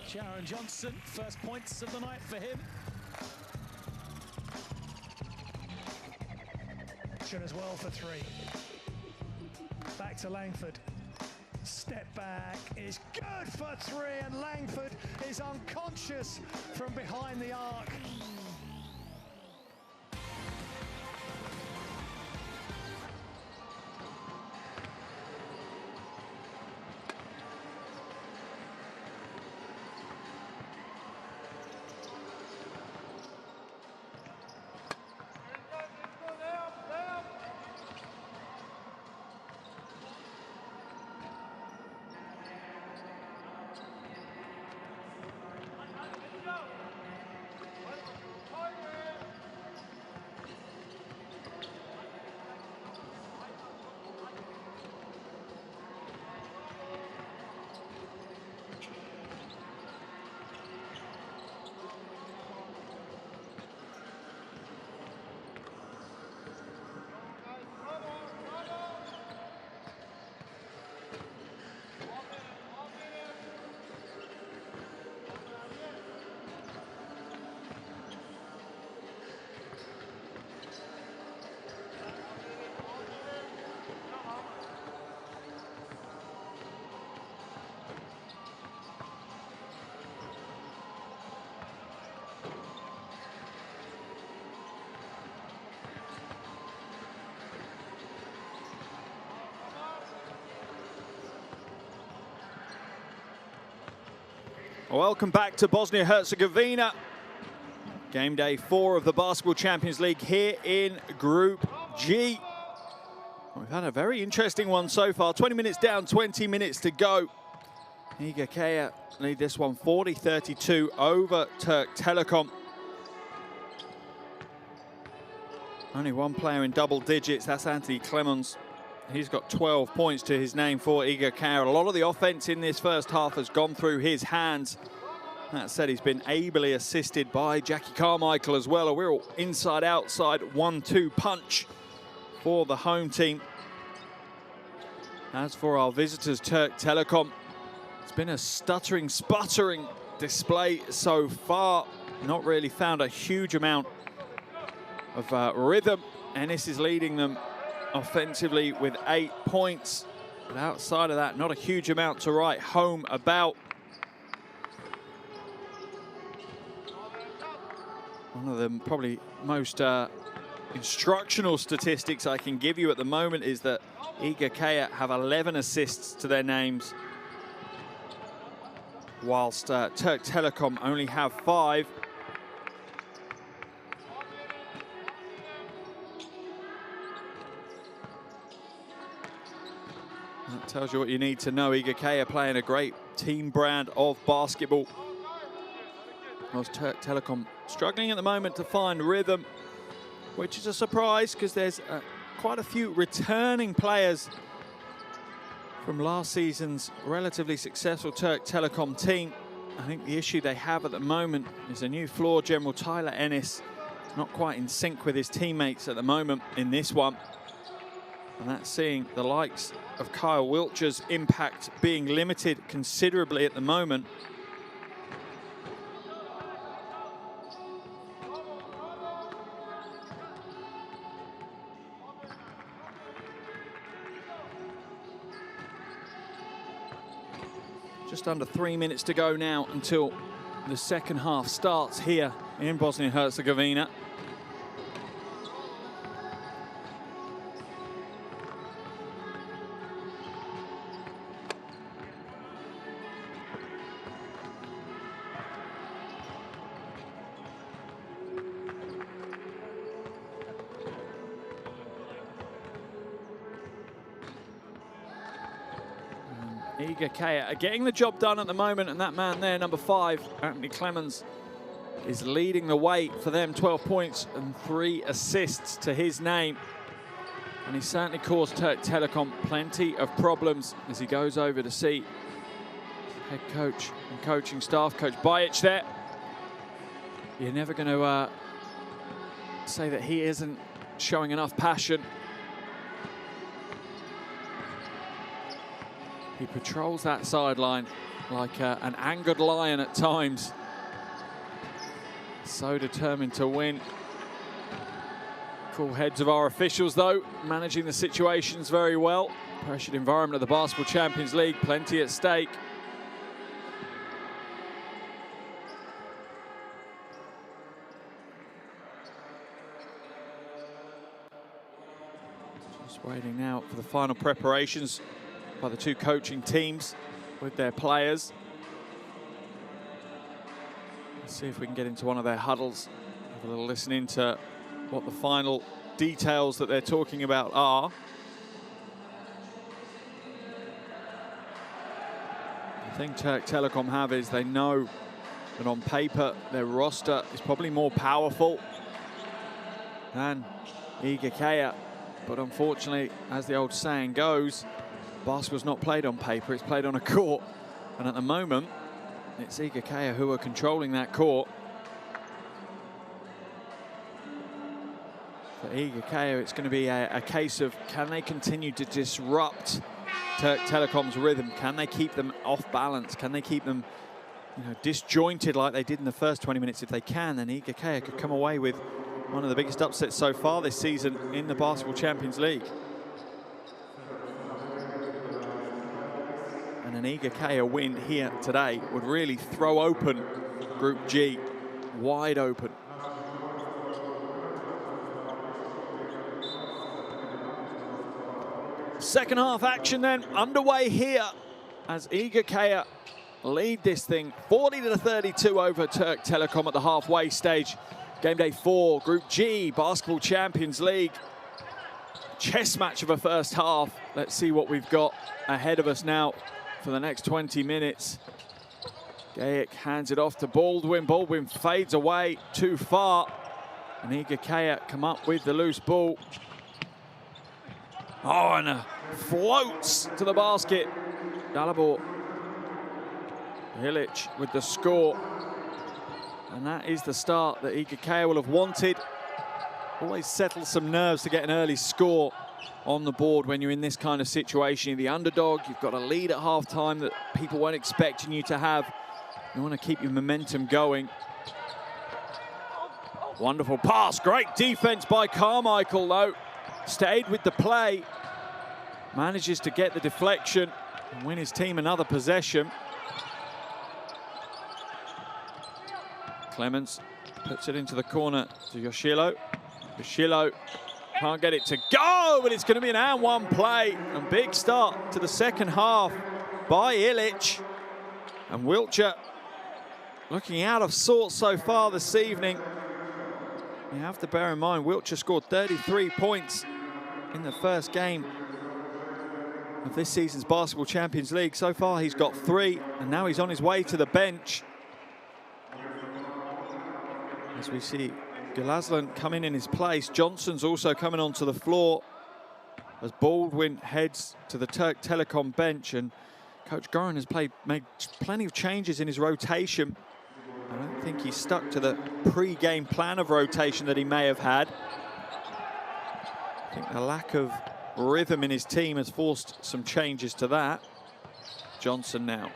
Sharon Johnson, first points of the night for him. As well for three. Back to Langford. Step back is good for three, and Langford is unconscious from behind the arc. Welcome back to Bosnia-Herzegovina. Game day 4 of the Basketball Champions League here in Group G. We've had a very interesting one so far. 20 minutes down, 20 minutes to go. Igokea lead this one 40-32 over Türk Telekom. Only one player in double digits, that's Anthony Clemons. He's got 12 points to his name for Igokea. A lot of the offense in this first half has gone through his hands. That said, he's been ably assisted by Jackie Carmichael as well. A real inside-outside 1-2 punch for the home team. As for our visitors, Türk Telekom, it's been a stuttering, sputtering display so far. Not really found a huge amount of rhythm Ennis is leading them offensively with 8 points. But outside of that, not a huge amount to write home about. One of the probably most instructional statistics I can give you at the moment is that Igokea have 11 assists to their names, whilst Türk Telekom only have 5. That tells you what you need to know. Igokea playing a great team brand of basketball. Whilst Türk Telekom struggling at the moment to find rhythm, which is a surprise because there's quite a few returning players from last season's relatively successful Türk Telekom team. I think the issue they have at the moment is a new floor general, Tyler Ennis, not quite in sync with his teammates at the moment in this one. And that's seeing the likes of Kyle Wiltshire's impact being limited considerably at the moment. Just under 3 minutes to go now until the second half starts here in Bosnia-Herzegovina. Igokea are getting the job done at the moment, and that man there, number 5, Anthony Clemens, is leading the way for them. 12 points and 3 assists to his name. And he certainly caused Türk Telekom plenty of problems as he goes over to see head coach and coaching staff, Coach Bajic there. You're never going to say that he isn't showing enough passion. He patrols that sideline like an angered lion at times. So determined to win. Cool heads of our officials, though, managing the situations very well. Pressured environment of the Basketball Champions League, plenty at stake. Just waiting now for the final preparations by the two coaching teams with their players. Let's see if we can get into one of their huddles, have a little listen into what the final details that they're talking about are. The thing Türk Telekom have is they know that on paper their roster is probably more powerful than Igokea, but unfortunately, as the old saying goes, basketball's not played on paper, it's played on a court. And at the moment, it's Igokea who are controlling that court. For Igokea, it's going to be a case of, can they continue to disrupt Türk Telekom's rhythm? Can they keep them off balance? Can they keep them, disjointed like they did in the first 20 minutes? If they can, then Igokea could come away with one of the biggest upsets so far this season in the Basketball Champions League. And an Igokea win here today would really throw open Group G, wide open. Second half action then underway here as Igokea lead this thing 40-32 over Türk Telekom at the halfway stage. Game day 4, Group G, Basketball Champions League. Chess match of a first half. Let's see what we've got ahead of us now for the next 20 minutes. Gajic hands it off to Baldwin. Baldwin fades away too far. And Igokea come up with the loose ball. Oh, and floats to the basket. Dalibor Ilic with the score. And that is the start that Igokea will have wanted. Always settles some nerves to get an early score on the board when you're in this kind of situation. You're the underdog, you've got a lead at halftime that people weren't expecting you to have. You want to keep your momentum going. Wonderful pass, great defense by Carmichael though. Stayed with the play, manages to get the deflection and win his team another possession. Clemens puts it into the corner to Yoshilo. Yoshilo can't get it to go, but it's going to be an and one play. And big start to the second half by Ilic. And Wiltshire looking out of sorts so far this evening. You have to bear in mind, Wiltshire scored 33 points in the first game of this season's Basketball Champions League. So far, he's got 3, and now he's on his way to the bench. As we see Gilazlan coming in his place, Johnson's also coming onto the floor as Baldwin heads to the Türk Telekom bench, and Coach Goran has made plenty of changes in his rotation. I don't think he's stuck to the pre-game plan of rotation that he may have had. I think the lack of rhythm in his team has forced some changes to that. Johnson now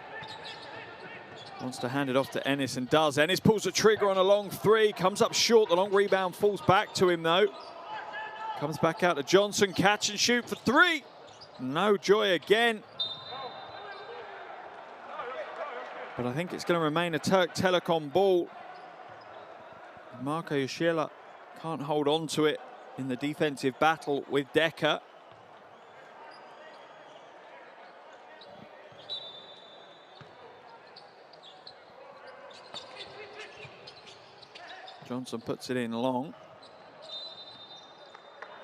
wants to hand it off to Ennis and does. Ennis pulls the trigger on a long 3, comes up short. The long rebound falls back to him though. Comes back out to Johnson, catch and shoot for 3. No joy again. But I think it's going to remain a Türk Telekom ball. Marco Yoshila can't hold on to it in the defensive battle with Decker. Johnson puts it in long.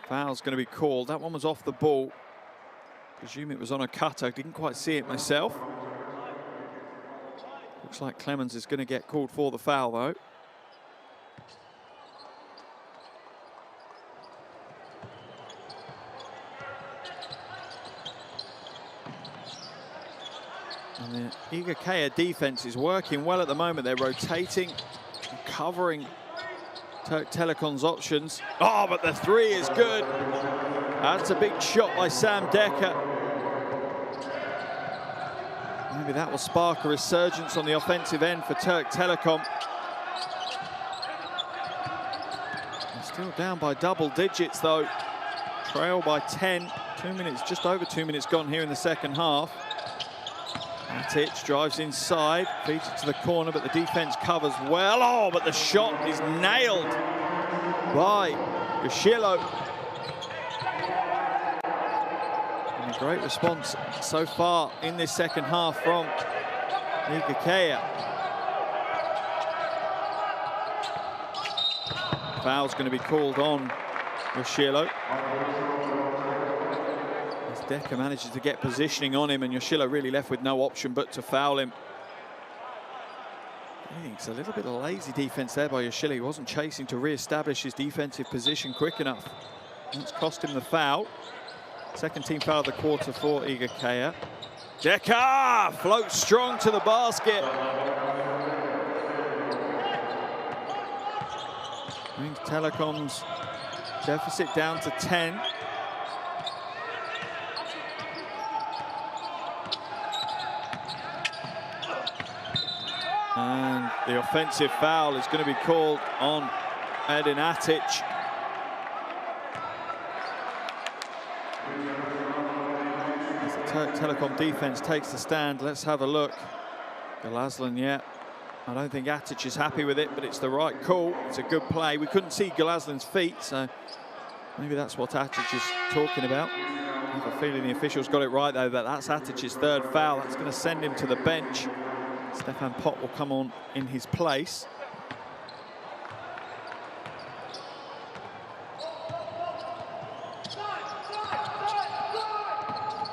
Foul's going to be called. That one was off the ball. Presume it was on a cutter. Didn't quite see it myself. Looks like Clemens is going to get called for the foul, though. And the Igokea defense is working well at the moment. They're rotating and covering Türk Telekom's options. Oh, but the 3 is good. That's a big shot by Sam Decker. Maybe that will spark a resurgence on the offensive end for Türk Telekom. They're still down by double digits though. Trail by 10. 2 minutes, just over 2 minutes gone here in the second half. Matic drives inside, feeds it to the corner, but the defense covers well. Oh, but the shot is nailed by Yoshilo. And a great response so far in this second half from Igokea. Foul's going to be called on Yoshilo. As Decker manages to get positioning on him, and Yoshilo really left with no option but to foul him. I think it's a little bit of lazy defense there by Yoshilo. He wasn't chasing to re-establish his defensive position quick enough. That's cost him the foul. Second team foul of the quarter for Igokea. Decker floats strong to the basket. Brings Telekom's deficit down to 10. And the offensive foul is going to be called on Edin Atic. As the Türk Telekom defense takes the stand, let's have a look. Gilazlan, yeah. I don't think Atic is happy with it, but it's the right call. It's a good play. We couldn't see Gilazlan's feet, so maybe that's what Atic is talking about. I have a feeling the officials got it right, though, that that's Atic's 3rd foul. That's going to send him to the bench. Stefan Pott will come on in his place.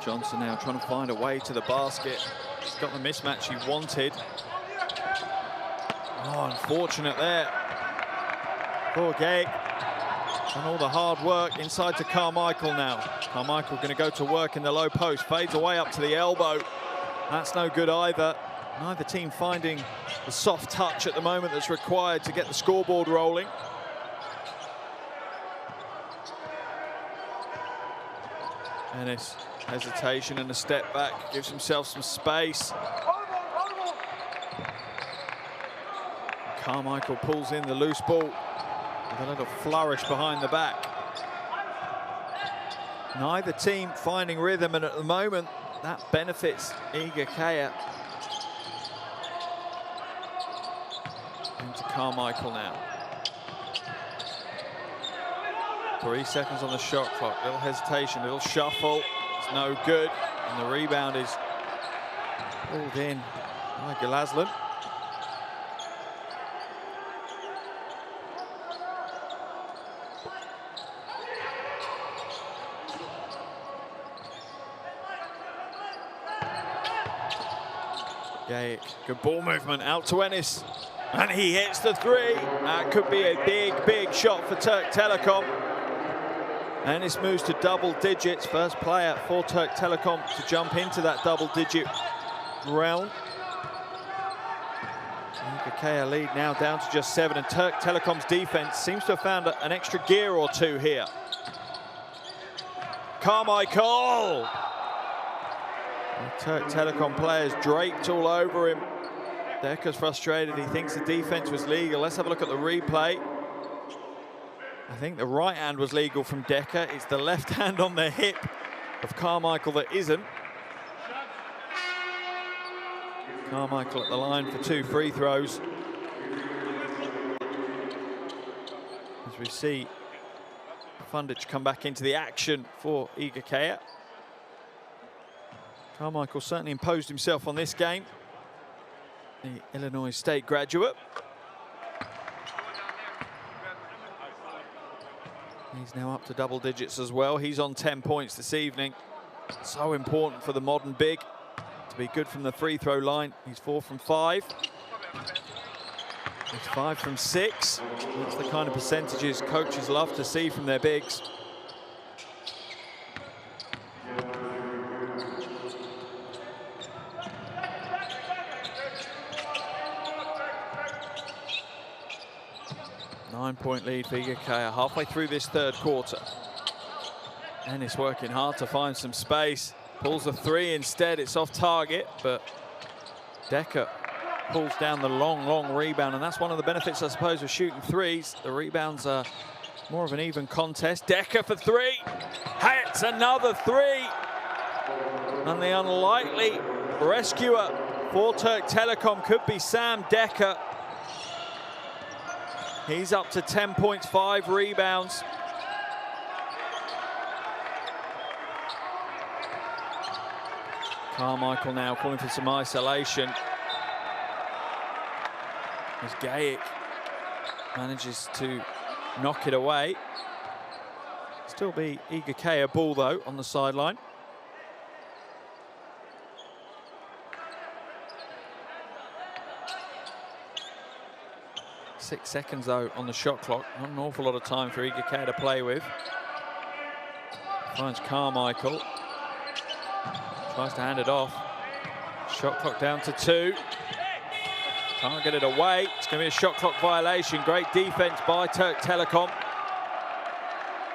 Johnson now trying to find a way to the basket. He's got the mismatch he wanted. Oh, unfortunate there. Poor Gay. And all the hard work inside to Carmichael now. Carmichael going to go to work in the low post. Fades away up to the elbow. That's no good either. Neither team finding the soft touch at the moment that's required to get the scoreboard rolling. Ennis, hesitation and a step back, gives himself some space. Carmichael pulls in the loose ball. with a little flourish behind the back. Neither team finding rhythm, and at the moment, that benefits Igokea. Into Carmichael now. 3 seconds on the shot clock. Little hesitation, little shuffle. It's no good. And the rebound is pulled in by Glaslan. Gaik, good ball movement out to Ennis. And he hits the three. That could be a big, big shot for Türk Telekom. Ennis moves to double digits. First player for Türk Telekom to jump into that double digit realm. Igokea lead now down to just 7, and Türk Telekom's defense seems to have found an extra gear or two here. Carmichael! The Türk Telekom players draped all over him. Dekker's frustrated. He thinks the defense was legal. Let's have a look at the replay. I think the right hand was legal from Dekker. It's the left hand on the hip of Carmichael that isn't. Carmichael at the line for 2 free throws. As we see Fundic come back into the action for Igokea. Carmichael certainly imposed himself on this game. The Illinois State graduate. He's now up to double digits as well. He's on 10 points this evening. So important for the modern big to be good from the free throw line. He's 4 from 5. He's 5 from 6. That's the kind of percentages coaches love to see from their bigs. Nine-point lead for Igokea halfway through this third quarter. Ennis working hard to find some space. Pulls the three instead. It's off target, but Dekker pulls down the long rebound, and that's one of the benefits, I suppose, of shooting threes. The rebounds are more of an even contest. Dekker for 3. Hits another 3. And the unlikely rescuer for Türk Telekom could be Sam Dekker. He's up to 10 points, 5 rebounds. Carmichael now calling for some isolation. As Gaik manages to knock it away. Still be Igokea ball though on the sideline. Six seconds though on the shot clock. Not an awful lot of time for Igokea to play with. Finds Carmichael. Tries to hand it off. Shot clock down to 2. Can't get it away. It's going to be a shot clock violation. Great defense by Türk Telekom.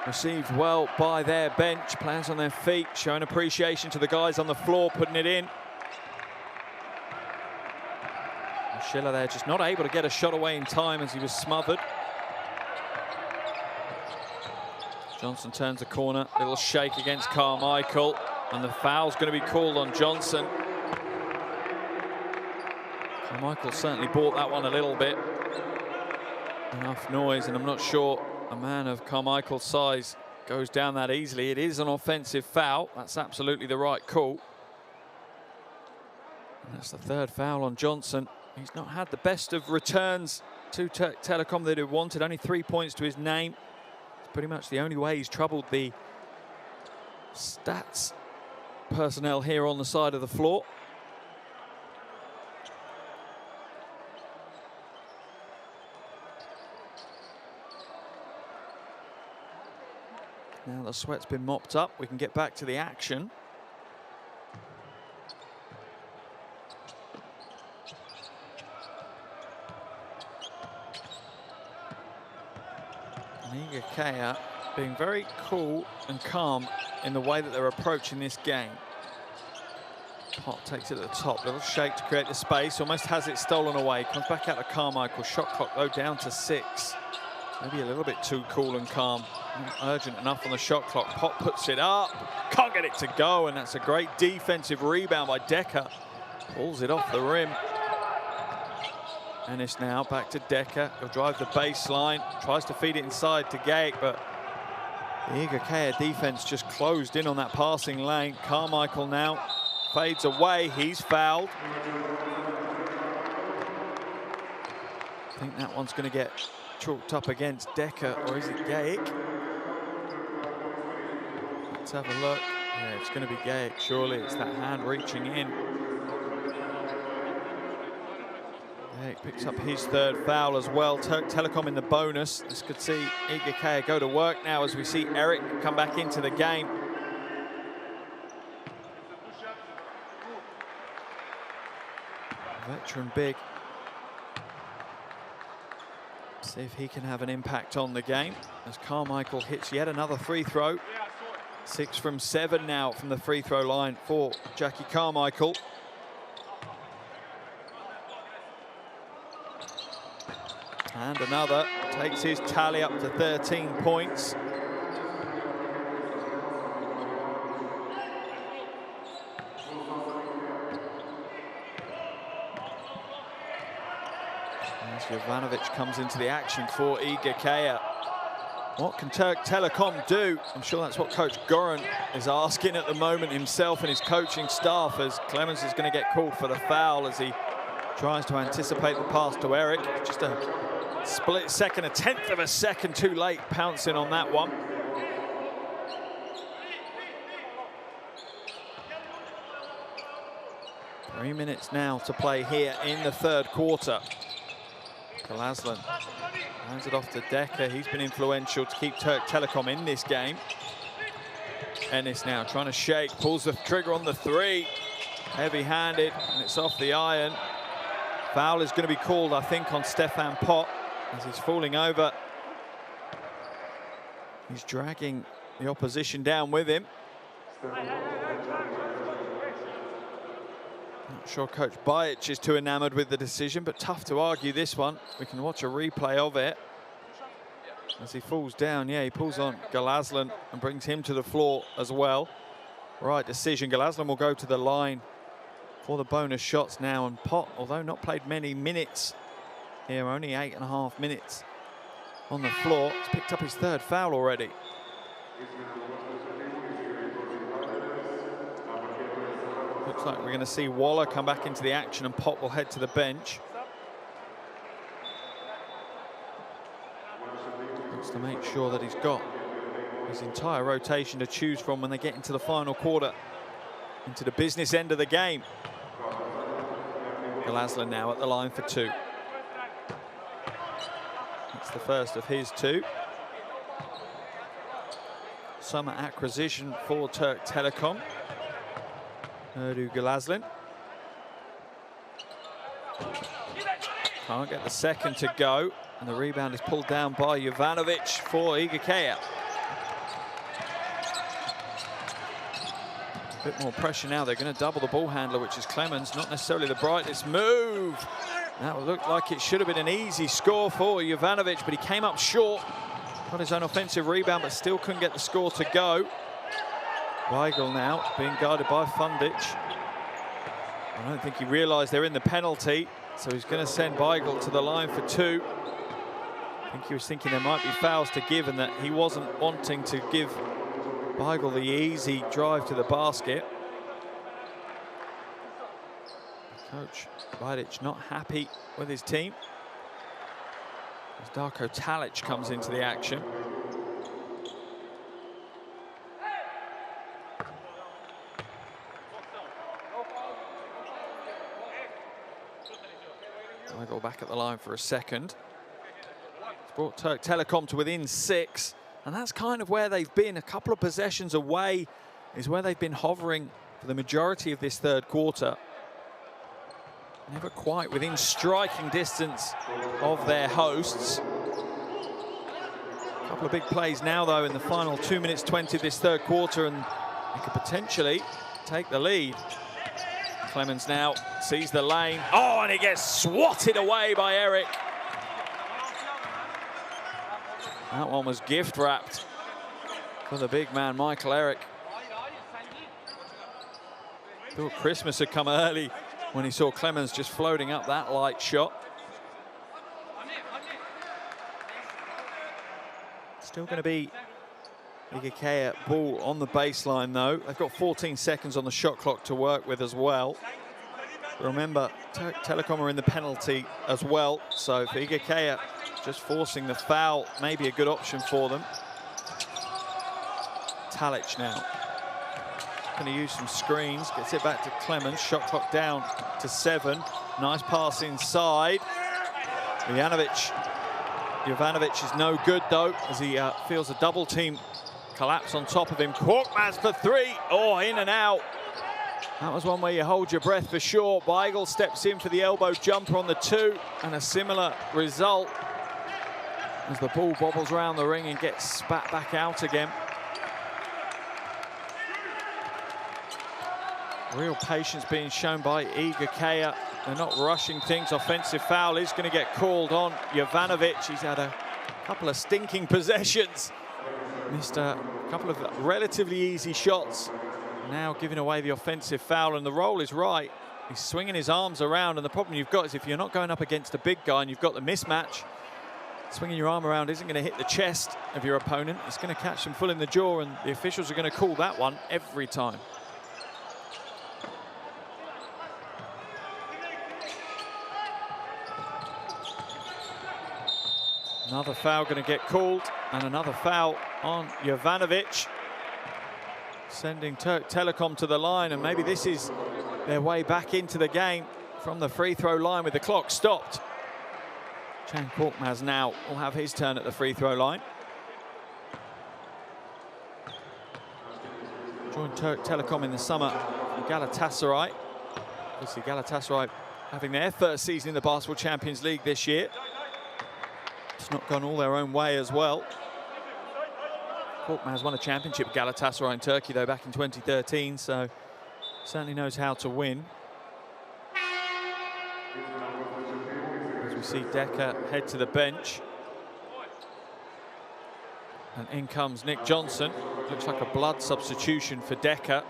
Received well by their bench. Players on their feet, showing appreciation to the guys on the floor, putting it in. Schiller there just not able to get a shot away in time as he was smothered. Johnson turns the corner. Little shake against Carmichael. And the foul's going to be called on Johnson. Carmichael certainly bought that one a little bit. Enough noise, and I'm not sure a man of Carmichael's size goes down that easily. It is an offensive foul. That's absolutely the right call. And that's the 3rd foul on Johnson. He's not had the best of returns to Türk Telekom that he wanted. Only 3 points to his name. It's pretty much the only way he's troubled the stats personnel here on the side of the floor. Now the sweat's been mopped up, we can get back to the action. Igokea being very cool and calm in the way that they're approaching this game. Pot takes it at the top, little shake to create the space, almost has it stolen away. Comes back out to Carmichael, shot clock though down to 6. Maybe a little bit too cool and calm. Not urgent enough on the shot clock. Pop puts it up. Can't get it to go, and that's a great defensive rebound by Decker. Pulls it off the rim. Ennis now back to Decker. He'll drive the baseline. Tries to feed it inside to Gaik, but the Igokea defense just closed in on that passing lane. Carmichael now fades away. He's fouled. I think that one's going to get chalked up against Decker, or is it Gaik? Let's have a look. Yeah, it's going to be Gaik, surely. It's that hand reaching in. Gaik picks up his third foul as well. Türk Telekom in the bonus. This could see Igokea go to work now as we see Eric come back into the game. Veteran big. See if he can have an impact on the game as Carmichael hits yet another free throw. 6 from 7 now from the free throw line for Jackie Carmichael. And another, takes his tally up to 13 points. Jovanovic comes into the action for Igokea. What can Türk Telekom do? I'm sure that's what Coach Goran is asking at the moment himself and his coaching staff, as Clemens is going to get called for the foul as he tries to anticipate the pass to Eric. Just a split second, a tenth of a second too late, pouncing on that one. Three minutes now to play here in the third quarter. Galaslan hands it off to Decker. He's been influential to keep Türk Telekom in this game. Ennis now trying to shake, pulls the trigger on the three. Heavy-handed, and it's off the iron. Foul is going to be called, I think, on Stefan Pot as he's falling over. He's dragging the opposition down with him. Not sure Coach Bajic is too enamored with the decision, but tough to argue this one. We can watch a replay of it. As he falls down, yeah, he pulls on Galaslan and brings him to the floor as well. Right decision. Galaslan will go to the line for the bonus shots now, and Pot, although not played many minutes here, only 8.5 minutes on the floor, has picked up his third foul already. Looks like we're going to see Waller come back into the action and Pot will head to the bench. Wants to make sure that he's got his entire rotation to choose from when they get into the final quarter, into the business end of the game. Galaslan now at the line for 2. That's the first of his 2. Summer acquisition for Türk Telekom. Erdu Galaslan. Can't get the second to go, and the rebound is pulled down by Jovanovic for Igokea. A bit more pressure now. They're going to double the ball handler, which is Clemens. Not necessarily the brightest move. That looked like it should have been an easy score for Jovanovic, but he came up short. Got his own offensive rebound, but still couldn't get the score to go. Weigel now being guarded by Fundic. I don't think he realised they're in the penalty, so he's going to send Weigel to the line for 2. I think he was thinking there might be fouls to give and that he wasn't wanting to give Weigel the easy drive to the basket. Coach Bajic not happy with his team as Darko Talic comes into the action. Weigel back at the line for a second. It's brought Türk Telekom to within 6, and that's kind of where they've been. A couple of possessions away is where they've been hovering for the majority of this third quarter. Never quite within striking distance of their hosts. A couple of big plays now, though, in the final 2 minutes 20 of this third quarter, and they could potentially take the lead. Clemens now sees the lane. Oh, and it gets swatted away by Eric. That one was gift wrapped for the big man, Michael Eric. Thought Christmas had come early when he saw Clemens just floating up that light shot. Still going to be Igokea ball on the baseline though. They've got 14 seconds on the shot clock to work with as well. But remember, Türk Telekom are in the penalty as well. So for Igokea, just forcing the foul may be a good option for them. Talic now. Going to use some screens, gets it back to Clemens, shot clock down to 7. Nice pass inside. Jovanovic is no good though, as he feels a double team collapse on top of him. Korkmaz for 3, oh, in and out. That was one where you hold your breath for sure. Weigl steps in for the elbow jumper on the 2, and a similar result as the ball bobbles around the ring and gets spat back out again. Real patience being shown by Igokea. They're not rushing things. Offensive foul is going to get called on Jovanovic. He's had a couple of stinking possessions. Missed a couple of relatively easy shots. Now giving away the offensive foul, and the role is right. He's swinging his arms around, and the problem you've got is if you're not going up against a big guy and you've got the mismatch, swinging your arm around isn't going to hit the chest of your opponent. It's going to catch them full in the jaw, and the officials are going to call that one every time. Another foul going to get called, and another foul on Jovanovic, sending Türk Telekom to the line, and maybe this is their way back into the game from the free throw line with the clock stopped. Can Korkmaz now will have his turn at the free throw line. Joined Türk Telekom in the summer from Galatasaray. Obviously Galatasaray having their first season in the Basketball Champions League this year. It's not gone all their own way as well. Korkmaz won a championship with Galatasaray in Turkey though back in 2013, so certainly knows how to win. As we see Decker head to the bench. And in comes Nick Johnson. Looks like a blood substitution for Decker.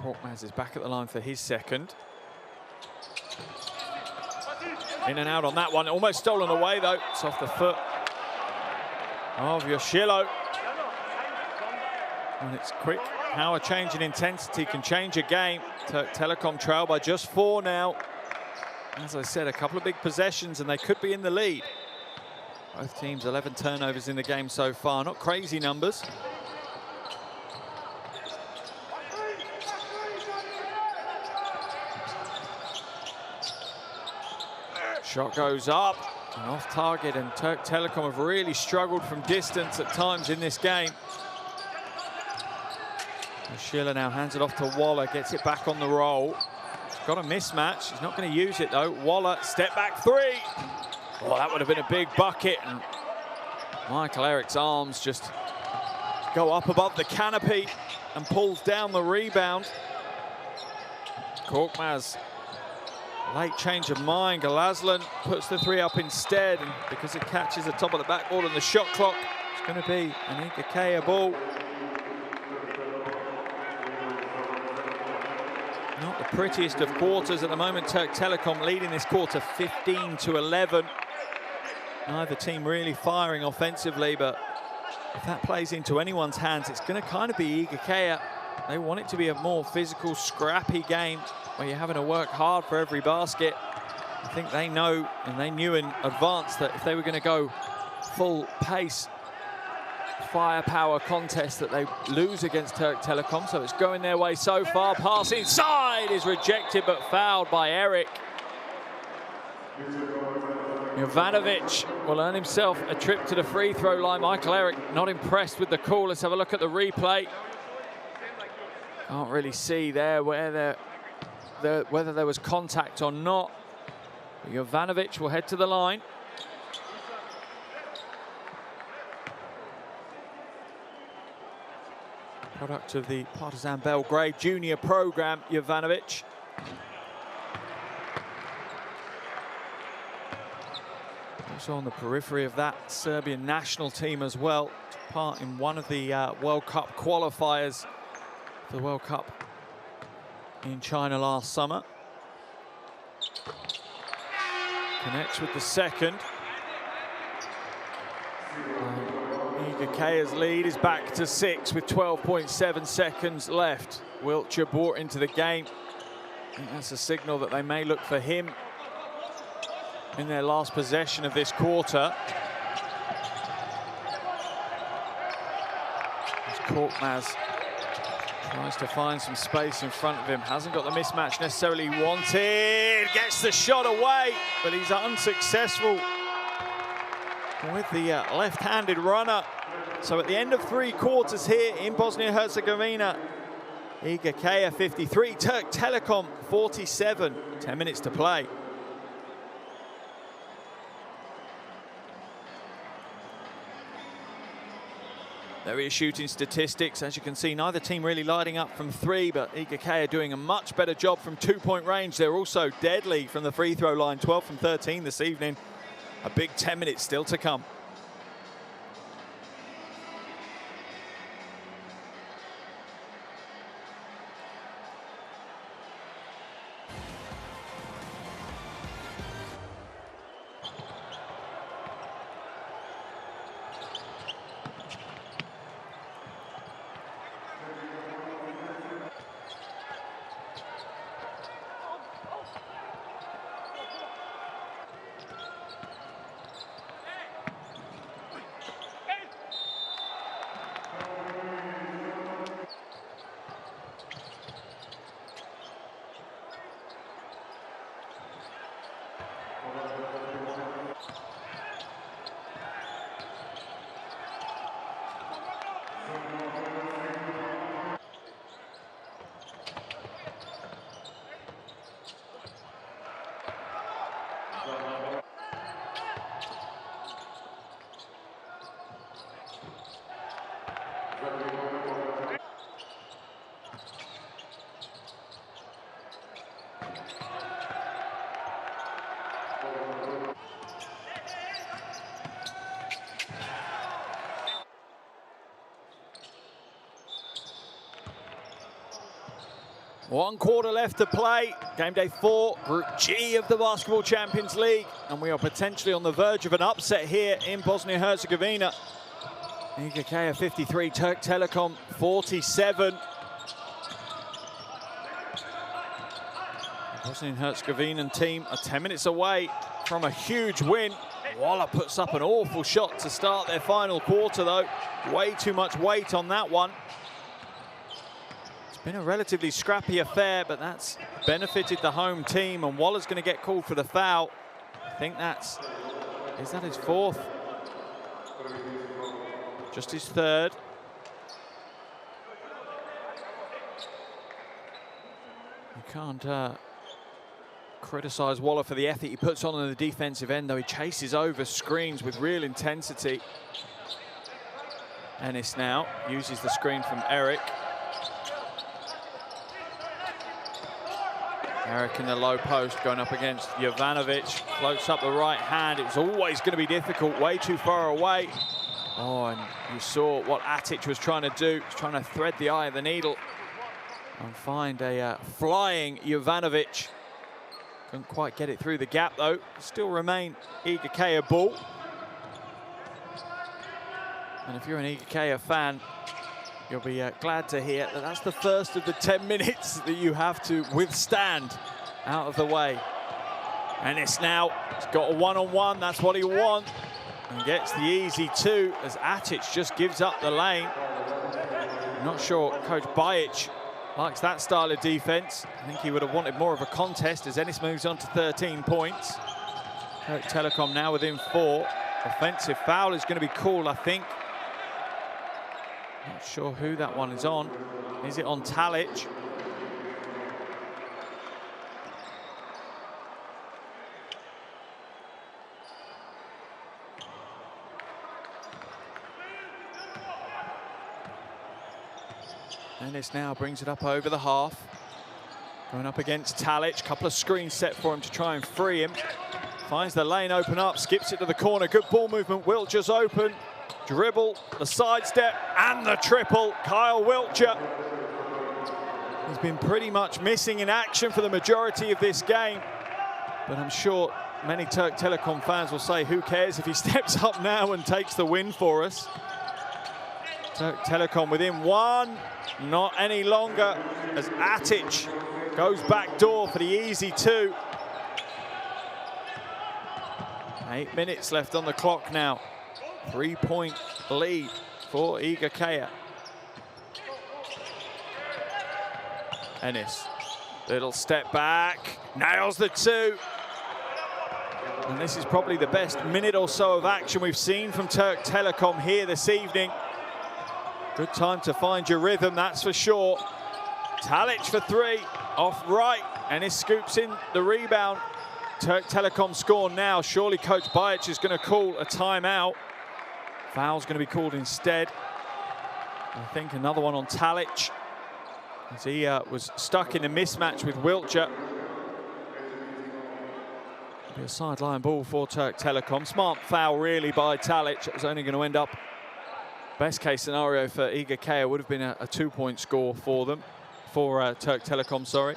Korkmaz is back at the line for his second. In and out on that one. Almost stolen away, though. It's off the foot of Yoshilo. And it's quick. How a change in intensity can change a game. Türk Telekom trail by just 4 now. As I said, a couple of big possessions, and they could be in the lead. Both teams 11 turnovers in the game so far. Not crazy numbers. Shot goes up and off target, and Türk Telekom have really struggled from distance at times in this game. Schiller now hands it off to Waller, gets it back on the roll. He's got a mismatch, he's not going to use it though. Waller, step back 3. Oh, that would have been a big bucket, and Michael Eric's arms just go up above the canopy and pulls down the rebound. Korkmaz, late change of mind. Galazlan puts the 3 up instead, and because it catches the top of the backboard and the shot clock, it's going to be an Igokea ball. Not the prettiest of quarters at the moment. Türk Telekom leading this quarter 15-11. Neither team really firing offensively, but if that plays into anyone's hands, it's going to kind of be Igokea. They want it to be a more physical, scrappy game where you're having to work hard for every basket. I think they know, and they knew in advance, that if they were going to go full pace, firepower contest, that they lose against Türk Telekom. So it's going their way so far. Pass inside is rejected, but fouled by Eric. Jovanovic will earn himself a trip to the free throw line. Michael Eric not impressed with the call. Let's have a look at the replay. Can't really see there whether there was contact or not. But Jovanovic will head to the line. Product of the Partizan Belgrade junior program, Jovanovic. Also on the periphery of that Serbian national team as well. Took part in one of the World Cup qualifiers for the World Cup in China last summer. Connects with the second. Igokea's lead is back to 6 with 12.7 seconds left. Wiltshire brought into the game. I think that's a signal that they may look for him in their last possession of this quarter. As Korkmaz tries to find some space in front of him. Hasn't got the mismatch necessarily wanted. Gets the shot away, but he's unsuccessful with the left-handed runner. So at the end of 3 quarters here in Bosnia-Herzegovina, Igokea 53, Türk Telekom 47. 10 minutes to play. There is shooting statistics. As you can see, neither team really lighting up from 3, but Igokea doing a much better job from 2-point range. They're also deadly from the free throw line, 12 from 13 this evening. A big 10 minutes still to come. One quarter left to play. Game day 4, Group G of the Basketball Champions League. And we are potentially on the verge of an upset here in Bosnia-Herzegovina. Igokea 53, Türk Telekom 47. The Bosnian-Herzegovinian team are 10 minutes away from a huge win. Walla puts up an awful shot to start their final quarter though. Way too much weight on that one. Been a relatively scrappy affair, but that's benefited the home team, and Waller's going to get called for the foul. I think is that his 4th? Just his 3rd. You can't criticize Waller for the effort he puts on the defensive end, though he chases over screens with real intensity. Ennis now uses the screen from Eric. Eric in the low post going up against Jovanovic. Floats up the right hand. It was always going to be difficult, way too far away. Oh, and you saw what Atic was trying to do. He was trying to thread the eye of the needle and find a flying Jovanovic. Couldn't quite get it through the gap though. Still remain Igokea ball. And if you're an Igokea fan, you'll be glad to hear that that's the first of the 10 minutes that you have to withstand out of the way. Ennis now, he's got a one-on-one, that's what he wants. And gets the easy 2 as Atic just gives up the lane. I'm not sure Coach Bajic likes that style of defense. I think he would have wanted more of a contest as Ennis moves on to 13 points. Türk Telekom now within 4. Offensive foul is going to be called, I think. Not sure who that one is on. Is it on Talic? Ennis now brings it up over the half. Going up against Talic. Couple of screens set for him to try and free him. finds the lane open up, skips it to the corner. Good ball movement. Wiltshire open. Dribble, the sidestep, and the triple. Kyle Wiltshire has been pretty much missing in action for the majority of this game. But I'm sure many Türk Telekom fans will say, who cares if he steps up now and takes the win for us. Türk Telekom within one, not any longer, as Atic goes back door for the easy two. 8 minutes left on the clock now. 3-point lead for Igokea. Enis, little step back, nails the two. And this is probably the best minute or so of action we've seen from Türk Telekom here this evening. Good time to find your rhythm, that's for sure. Talic for three, off right. Enis scoops in the rebound. Türk Telekom score now. Surely Coach Bajic is going to call a timeout. Foul's going to be called instead. I think another one on Talic, as he was stuck in a mismatch with Wiltshire. Be a sideline ball for Türk Telekom. Smart foul really by Talic. It was only going to end up, best case scenario for Igokea would have been a 2-point score for them, for Türk Telekom, sorry.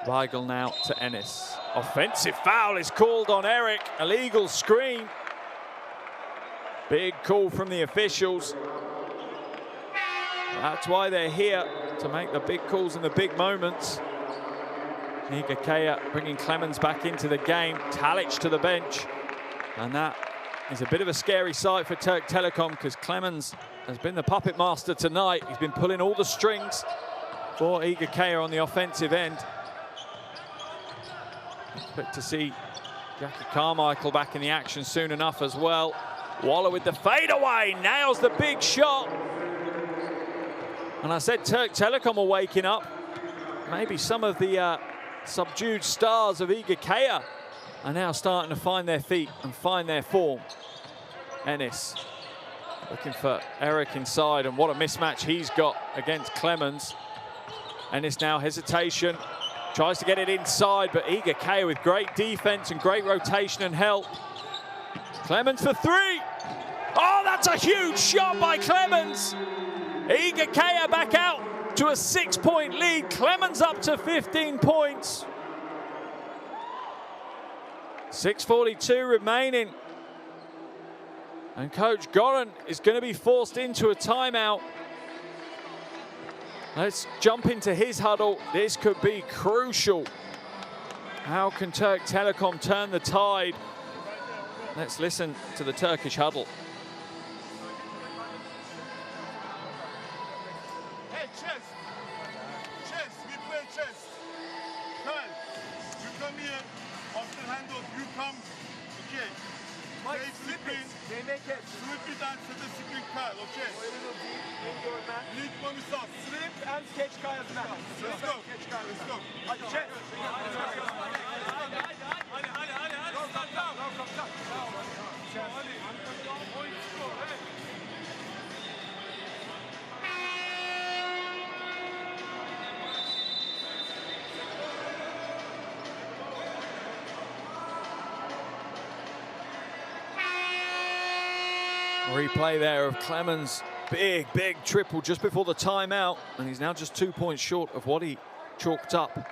Weigel now to Enis. Offensive foul is called on Eric. Illegal screen. Big call from the officials. That's why they're here, to make the big calls in the big moments. Igokea bringing Clemens back into the game. Talic to the bench. And that is a bit of a scary sight for Türk Telekom, because Clemens has been the puppet master tonight. He's been pulling all the strings for Igokea on the offensive end. Expect to see Jackie Carmichael back in the action soon enough as well. Waller with the fadeaway, nails the big shot. And I said Türk Telekom are waking up. Maybe some of the subdued stars of Igokea are now starting to find their feet and find their form. Enis looking for Eric inside, and what a mismatch he's got against Clemens. Enis now hesitation. Tries to get it inside, but Igokea with great defense and great rotation and help. Clemens for three. Oh, that's a huge shot by Clemens. Igokea back out to a 6-point lead. Clemens up to 15 points. 6:42 remaining. And Coach Goran is going to be forced into a timeout. Let's jump into his huddle. This could be crucial. How can Türk Telekom turn the tide? Let's listen to the Turkish huddle. Hey, chess. Chess, we play chess. Kyle, you come here. After handoff, you come. Okay. Take screen. Slip it and set a screen, Kyle, okay? Lead bonus up. Slip and catch Kyle's back. Let's go. Let's go. Check. Replay there of Clemens' big triple just before the timeout, and he's now just 2 points short of what he chalked up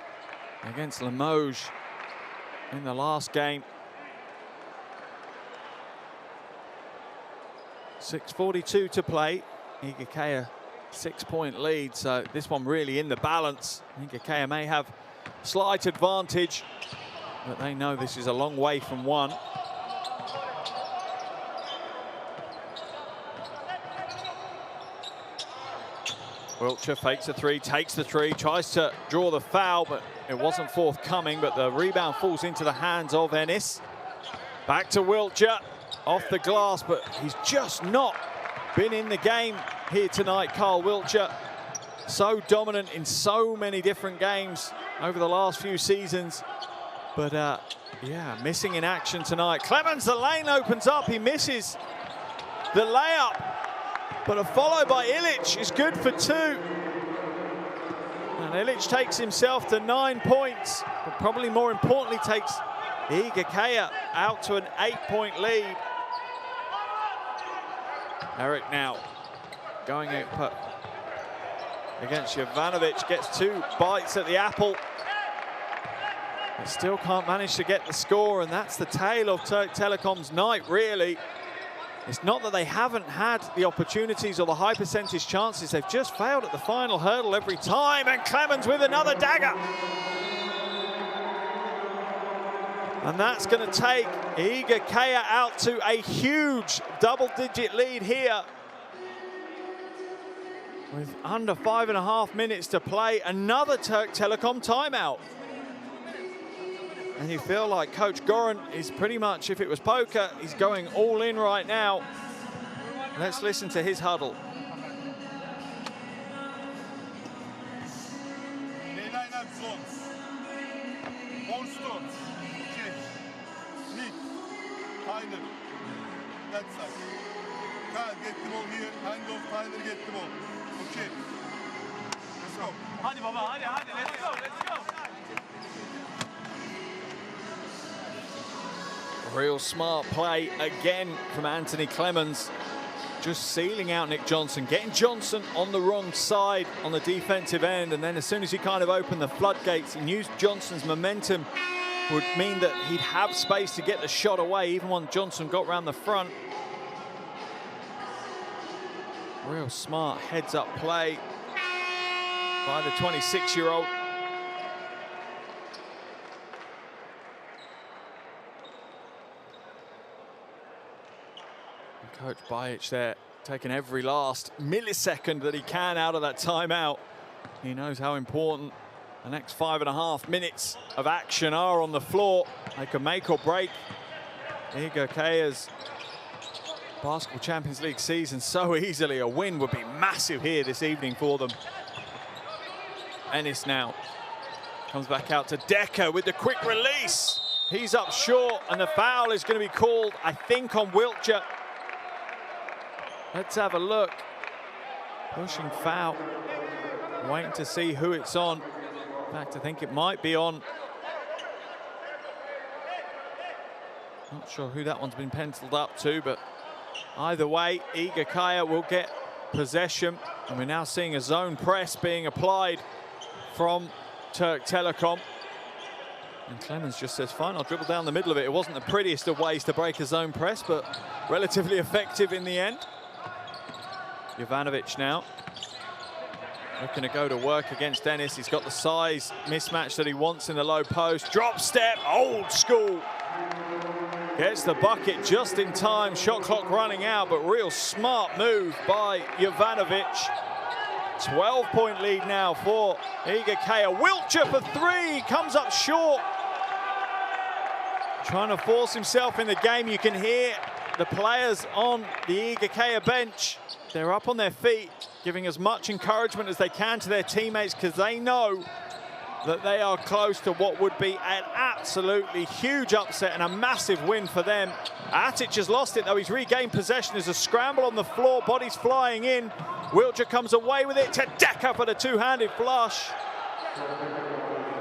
against Limoges in the last game. 6:42 to play. Igokea 6-point lead, so this one really in the balance. Igokea may have slight advantage, but they know this is a long way from one. Wiltshire fakes a three, takes the three, tries to draw the foul, but it wasn't forthcoming, but the rebound falls into the hands of Enis. Back to Wiltshire, off the glass, but he's just not been in the game here tonight, Carl Wiltshire. So dominant in so many different games over the last few seasons, but yeah, missing in action tonight. Clemens, the lane opens up, he misses the layup. But a follow by Ilic is good for two. And Ilic takes himself to 9 points, but probably more importantly takes Igokea out to an 8-point lead. Eric now going against Jovanovic, gets 2 bites at the apple, but still can't manage to get the score, and that's the tale of Türk Telekom's night, really. It's not that they haven't had the opportunities or the high percentage chances, they've just failed at the final hurdle every time, and Clemens with another dagger. And that's going to take Igokea out to a huge double-digit lead here. With under 5.5 minutes to play, another Türk Telekom timeout. And you feel like Coach Goran is pretty much, if it was poker, he's going all in right now. Let's listen to his huddle. That side. Kyle, get the ball here. Hand off, Tyler, get the ball. Okay. Let's go. Hadi baba, hadi, let's go, let's go. Real smart play again from Anthony Clemens. Just sealing out Nick Johnson, getting Johnson on the wrong side on the defensive end, and then as soon as he kind of opened the floodgates, he knew Johnson's momentum would mean that he'd have space to get the shot away, even when Johnson got round the front. Real smart heads-up play by the 26-year-old. Coach Bajic there, taking every last millisecond that he can out of that timeout. He knows how important the next 5.5 minutes of action are on the floor. They can make or break Igokea's Basketball Champions League season so easily. A win would be massive here this evening for them. Ennis now comes back out to Decker with the quick release. He's up short, and the foul is going to be called, I think, on Wiltshire. Let's have a look. Pushing foul. Waiting to see who it's on. In fact, I think it might be on. Not sure who that one's been penciled up to, but either way, Igokea will get possession. And we're now seeing a zone press being applied from Türk Telekom. And Clemens just says, fine, I'll dribble down the middle of it. It wasn't the prettiest of ways to break a zone press, but relatively effective in the end. Jovanovic now looking to go to work against Ennis. He's got the size mismatch that he wants in the low post. Drop step, old school. Gets the bucket just in time. Shot clock running out, but real smart move by Jovanovic. 12-point lead now for Igokea. Wiltshire for 3, comes up short. Trying to force himself in the game. You can hear the players on the Igokea bench. They're up on their feet, giving as much encouragement as they can to their teammates, because they know that they are close to what would be an absolutely huge upset and a massive win for them. Atic has lost it, though. He's regained possession. There's a scramble on the floor, bodies flying in. Wiltshire comes away with it to Decker for the two-handed flush.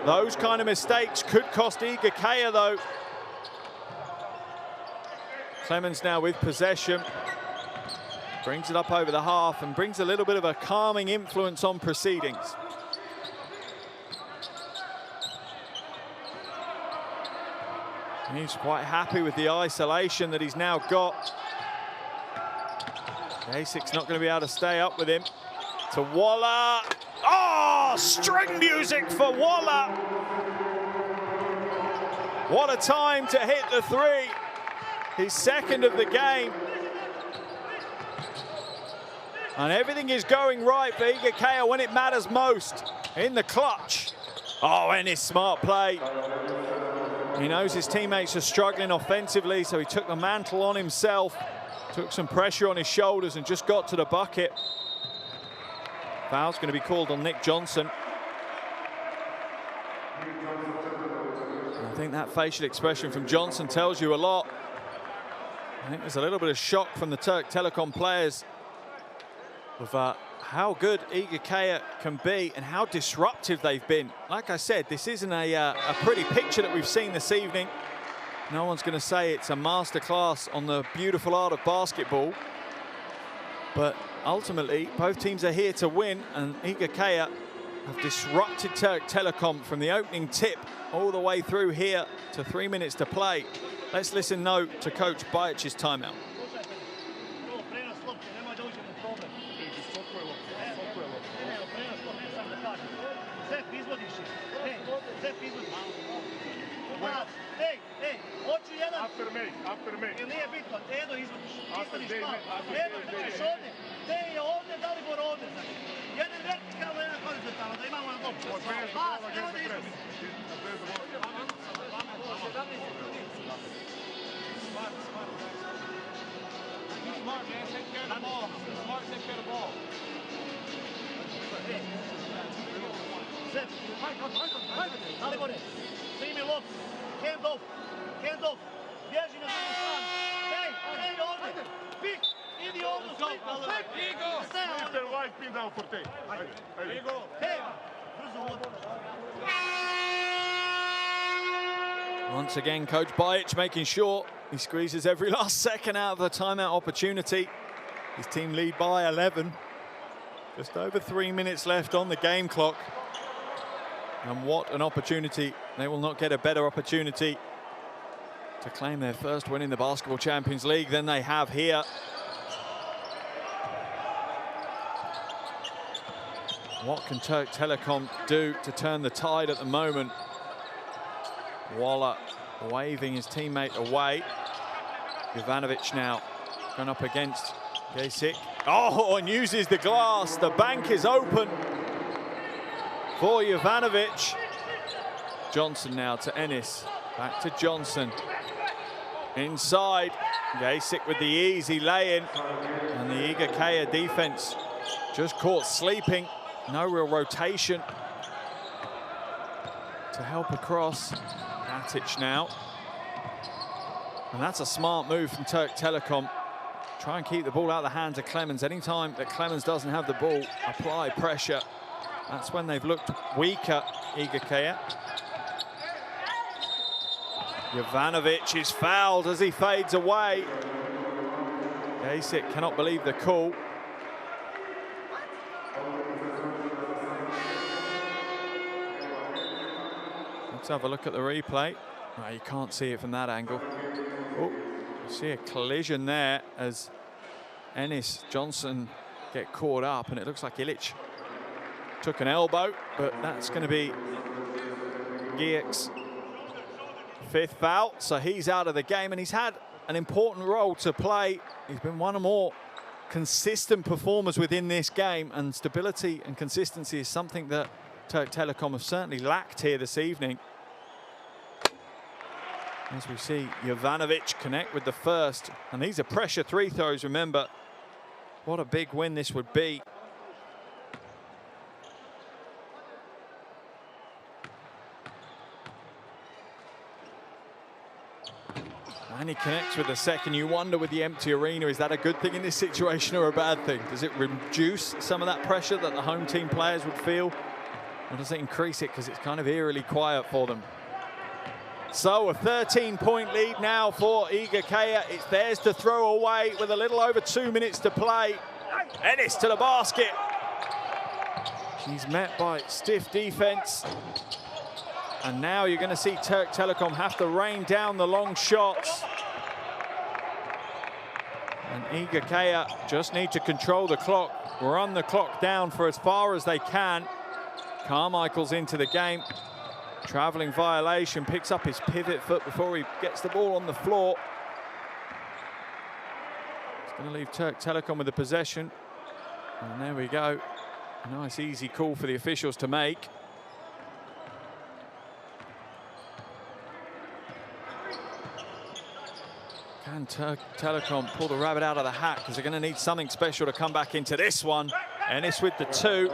Those kind of mistakes could cost Igokea, though. Clemens now with possession. Brings it up over the half and brings a little bit of a calming influence on proceedings. He's quite happy with the isolation that he's now got. Jasic's not going to be able to stay up with him. To Waller. Oh, string music for Waller. What a time to hit the 3. His second of the game. And everything is going right for Igokea when it matters most, in the clutch. Oh, Ennis, smart play. He knows his teammates are struggling offensively, so he took the mantle on himself, took some pressure on his shoulders and just got to the bucket. Foul's going to be called on Nick Johnson. And I think that facial expression from Johnson tells you a lot. I think there's a little bit of shock from the Türk Telekom players of how good Igokea can be and how disruptive they've been. Like I said, this isn't a pretty picture that we've seen this evening. No one's going to say it's a masterclass on the beautiful art of basketball. But ultimately, both teams are here to win, and Igokea have disrupted Türk Telekom from the opening tip all the way through here to 3 minutes to play. Let's listen now to Coach Bajic's timeout. After me. Nije bitno, Edo izvodiš. Izvodiš malo. Edo, trčiš ovdje. Te je ovdje, da li bor ovdje. Jedan vertikalno, jedan horizontalno, da imamo na loptu. Pas, evo da izvodiš. Smart, man. Take care of the ball. Smart, take care of the ball. Zep, da li bore? Primi loptu. Hand off. Hand off. Bježi na drugu stranu. Ej, ovdje. Pik. Idi ovdje u sliku. Igo. Leave the white pin down for take. Igo. Hej, brzo ovdje. Once again, Coach Bajic making sure he squeezes every last second out of the timeout opportunity. His team lead by 11. Just over 3 minutes left on the game clock. And what an opportunity. They will not get a better opportunity to claim their first win in the Basketball Champions League than they have here. What can Türk Telekom do to turn the tide at the moment? Waller waving his teammate away. Jovanovic now going up against Gameday. Oh, and uses the glass. The bank is open for Jovanovic. Johnson now to Ennis. Back to Johnson. Inside. Gameday with the easy lay-in. And the Igokea defense just caught sleeping. No real rotation to help across. Matic now. And that's a smart move from Türk Telekom. Try and keep the ball out of the hands of Clemens. Anytime that Clemens doesn't have the ball, apply pressure. That's when they've looked weaker, Igokea. Jovanovic is fouled as he fades away. Gameday cannot believe the call. Let's have a look at the replay. Oh, you can't see it from that angle. Oh, you see a collision there as Ennis, Johnson get caught up, and it looks like Ilic took an elbow, but that's going to be Gierk's 5th foul, so he's out of the game, and he's had an important role to play. He's been one of the more consistent performers within this game, and stability and consistency is something that Türk Telekom have certainly lacked here this evening. As we see Jovanovic connect with the first, and these are pressure 3 throws, remember. What a big win this would be. And he connects with the second. You wonder with the empty arena, is that a good thing in this situation or a bad thing? Does it reduce some of that pressure that the home team players would feel? Or does it increase it because it's kind of eerily quiet for them? So a 13-point lead now for Igokea. It's theirs to throw away with a little over 2 minutes to play. Ennis to the basket. He's met by stiff defense. And now you're going to see Türk Telekom have to rain down the long shots. And Igokea just need to control the clock, run the clock down for as far as they can. Carmichael's into the game. Traveling violation, picks up his pivot foot before he gets the ball on the floor. It's going to leave Türk Telekom with the possession. And there we go. A nice easy call for the officials to make. Can Türk Telekom pull the rabbit out of the hat? Because they're going to need something special to come back into this one. Ennis with the 2.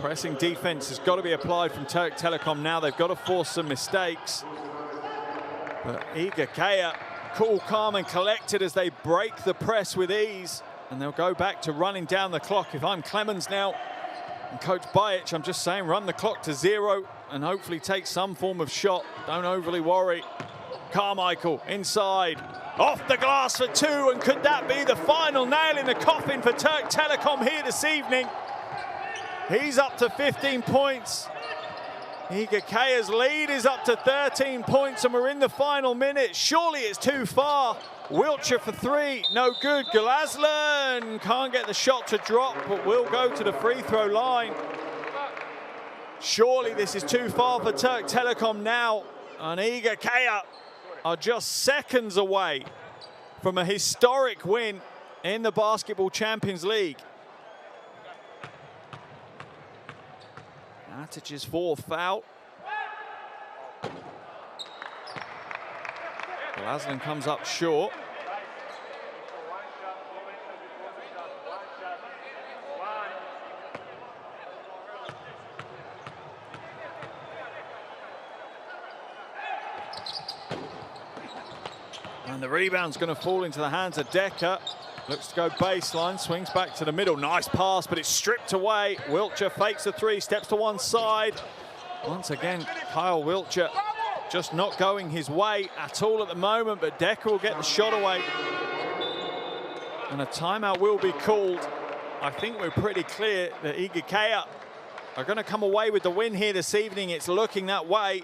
Pressing defense has got to be applied from Türk Telekom now. They've got to force some mistakes. But Igokea, cool, calm and collected as they break the press with ease. And they'll go back to running down the clock. If I'm Clemens now and Coach Bajic, I'm just saying run the clock to 0 and hopefully take some form of shot. Don't overly worry. Carmichael inside, off the glass for two, and could that be the final nail in the coffin for Türk Telekom here this evening? He's up to 15 points. Igokea's lead is up to 13 points, and we're in the final minute. Surely it's too far. Wiltshire for three, no good. Glaslan can't get the shot to drop, but will go to the free throw line. Surely this is too far for Türk Telekom now, and Igokea are just seconds away from a historic win in the Basketball Champions League. Atic's fourth foul. Glaslan comes up short. And the rebound's going to fall into the hands of Decker. Looks to go baseline, swings back to the middle. Nice pass, but it's stripped away. Wiltshire fakes the three, steps to one side. Once again, Kyle Wiltshire just not going his way at all at the moment, but Decker will get the shot away. And a timeout will be called. I think we're pretty clear that Igokea are going to come away with the win here this evening. It's looking that way.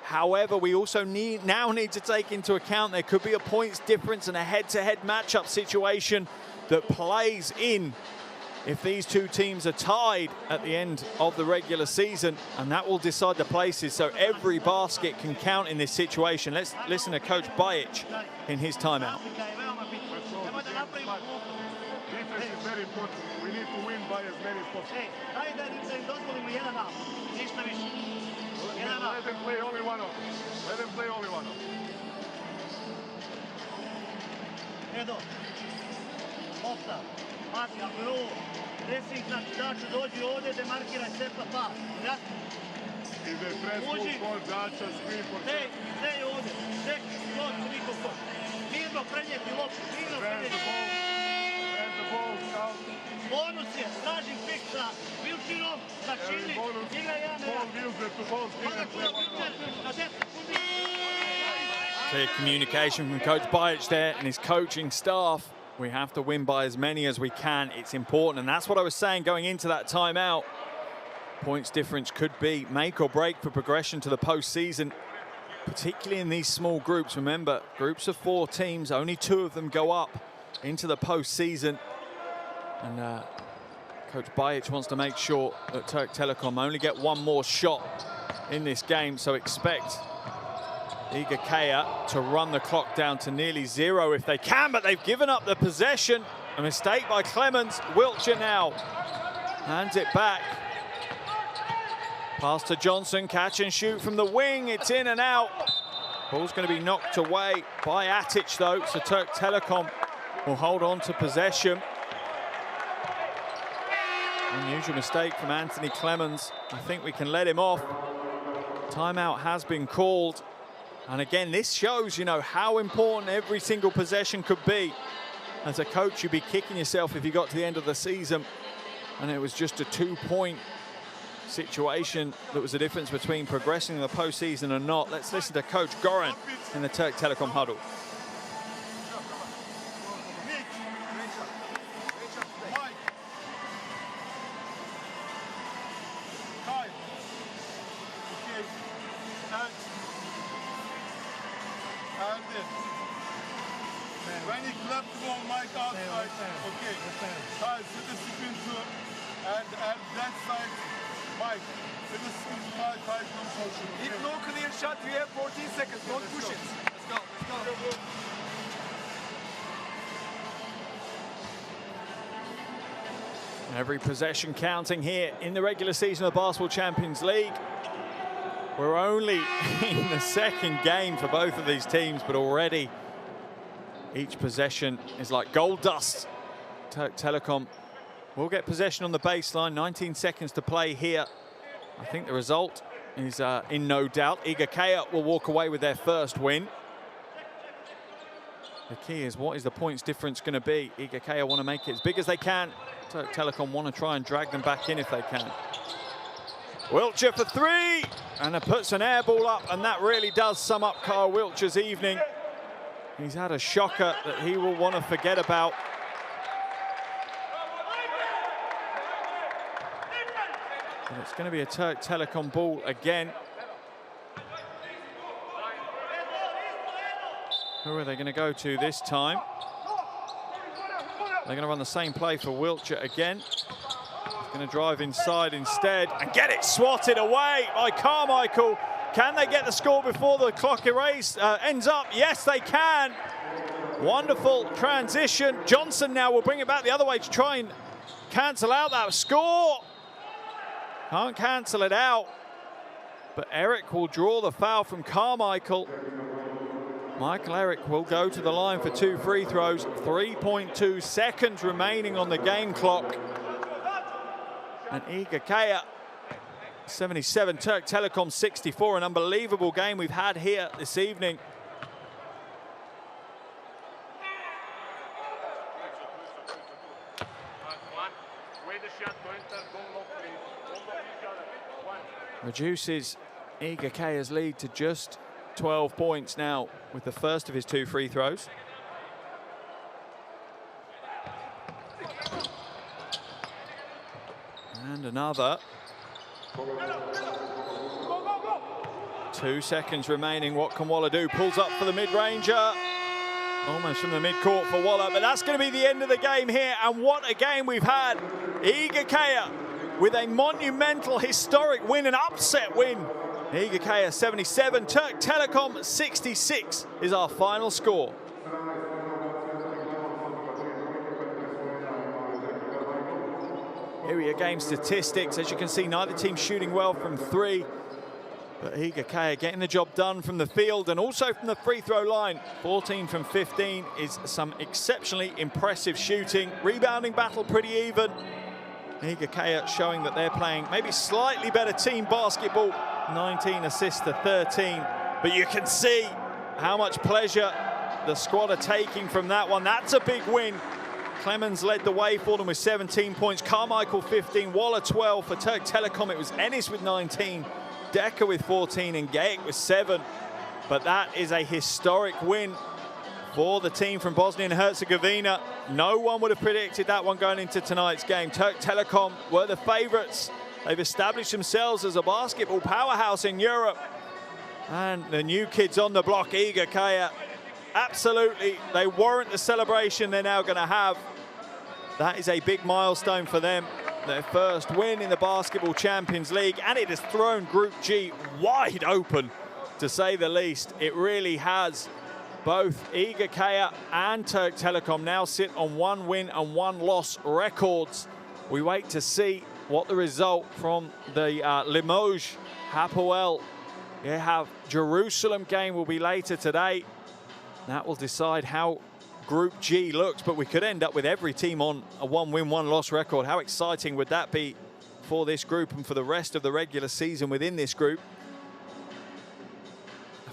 However, we also now need to take into account there could be a points difference and a head-to-head matchup situation that plays in if these two teams are tied at the end of the regular season, and that will decide the places. So every basket can count in this situation. Let's listen to Coach Bajic in his timeout. Defense is very important. We need to win by as many as possible. Let them play only one of them. Let them play only one of them. Edo, lopta, mati, ako je ovo, dressing, znači Dačo dođi ovdje, demarkiraj sepa pas, jasno? If they press full court, Dača screen for Stay ovdje, ček, skot, koliko skot. Mirno prenijeti loptu, mirno prenijeti. Press the ball, out. Bonus je, tražim pik sa Wilshirom, sa Čili, igra 1-1. Clear communication from Coach Bajic there and his coaching staff. We have to win by as many as we can. It's important, and that's what I was saying going into that timeout. Points difference could be make or break for progression to the postseason, particularly in these small groups. Remember, groups of 4 teams, only 2 of them go up into the postseason. And Coach Bajic wants to make sure that Türk Telekom only get one more shot in this game, so expect Igokea to run the clock down to nearly 0 if they can, but they've given up the possession. A mistake by Clemens. Wiltshire now hands it back. Pass to Johnson, catch and shoot from the wing. It's in and out. Ball's going to be knocked away by Atic though, so Türk Telekom will hold on to possession. Unusual mistake from Anthony Clemens. I think we can let him off. Timeout has been called. And again, this shows, you know, how important every single possession could be. As a coach, you'd be kicking yourself if you got to the end of the season and it was just a 2-point situation that was the difference between progressing in the postseason or not. Let's listen to Coach Goran in the Türk Telekom huddle. When he clapped the ball, Mike outside, okay. Guys, set the screen to and that side, Mike, set the screen to Mike, no motion. If no clear shot, we have 14 seconds, don't push it. Let's go, let's go. Every possession counting here in the regular season of the Basketball Champions League. We're only in the second game for both of these teams, but already each possession is like gold dust. Türk Telekom will get possession on the baseline. 19 seconds to play here. I think the result is in no doubt. Igokea will walk away with their first win. The key is, what is the points difference going to be? Igokea want to make it as big as they can. Türk Telekom want to try and drag them back in if they can. Wiltshire for three, and it puts an air ball up, and that really does sum up Kyle Wiltshire's evening. He's had a shocker that he will want to forget about. And it's going to be a Türk Telekom ball again. Who are they going to go to this time? They're going to run the same play for Wiltshire again. He's going to drive inside instead and get it swatted away by Carmichael. Can they get the score before the clock ends up? Yes, they can. Wonderful transition. Johnson now will bring it back the other way to try and cancel out that score. Can't cancel it out. But Eric will draw the foul from Carmichael. Michael Eric will go to the line for 2 free throws. 3.2 seconds remaining on the game clock. And Igokea 77, Türk Telekom 64. An unbelievable game we've had here this evening. Reduces Igokea's lead to just 12 points now with the first of his 2 free throws. And another. 2 seconds remaining. What can Waller do? Pulls up for the mid-ranger. Almost from the mid-court for Waller, but that's going to be the end of the game here. And what a game we've had. Igokea with a monumental, historic win, an upset win. Igokea 77, Türk Telekom 66 is our final score. Here are your game statistics. As you can see, neither team shooting well from 3. But Igokea getting the job done from the field and also from the free throw line. 14 from 15 is some exceptionally impressive shooting. Rebounding battle pretty even. Igokea showing that they're playing maybe slightly better team basketball. 19 assists to 13. But you can see how much pleasure the squad are taking from that one. That's a big win. Clemens led the way for them with 17 points. Carmichael 15, Waller 12. For Türk Telekom, it was Ennis with 19. Decker with 14 and Gaik with 7. But that is a historic win for the team from Bosnia and Herzegovina. No one would have predicted that one going into tonight's game. Türk Telekom were the favourites. They've established themselves as a basketball powerhouse in Europe. And the new kids on the block, Igokea, absolutely, they warrant the celebration they're now going to have. That is a big milestone for them. Their first win in the Basketball Champions League, and it has thrown Group G wide open, to say the least. It really has. Both Igokea and Türk Telekom now sit on 1 win and 1 loss records. We wait to see what the result from the Limoges Hapoel Jerusalem game will be later today. That will decide how Group G looks, but we could end up with every team on a 1 win, 1 loss record. How exciting would that be for this group and for the rest of the regular season within this group?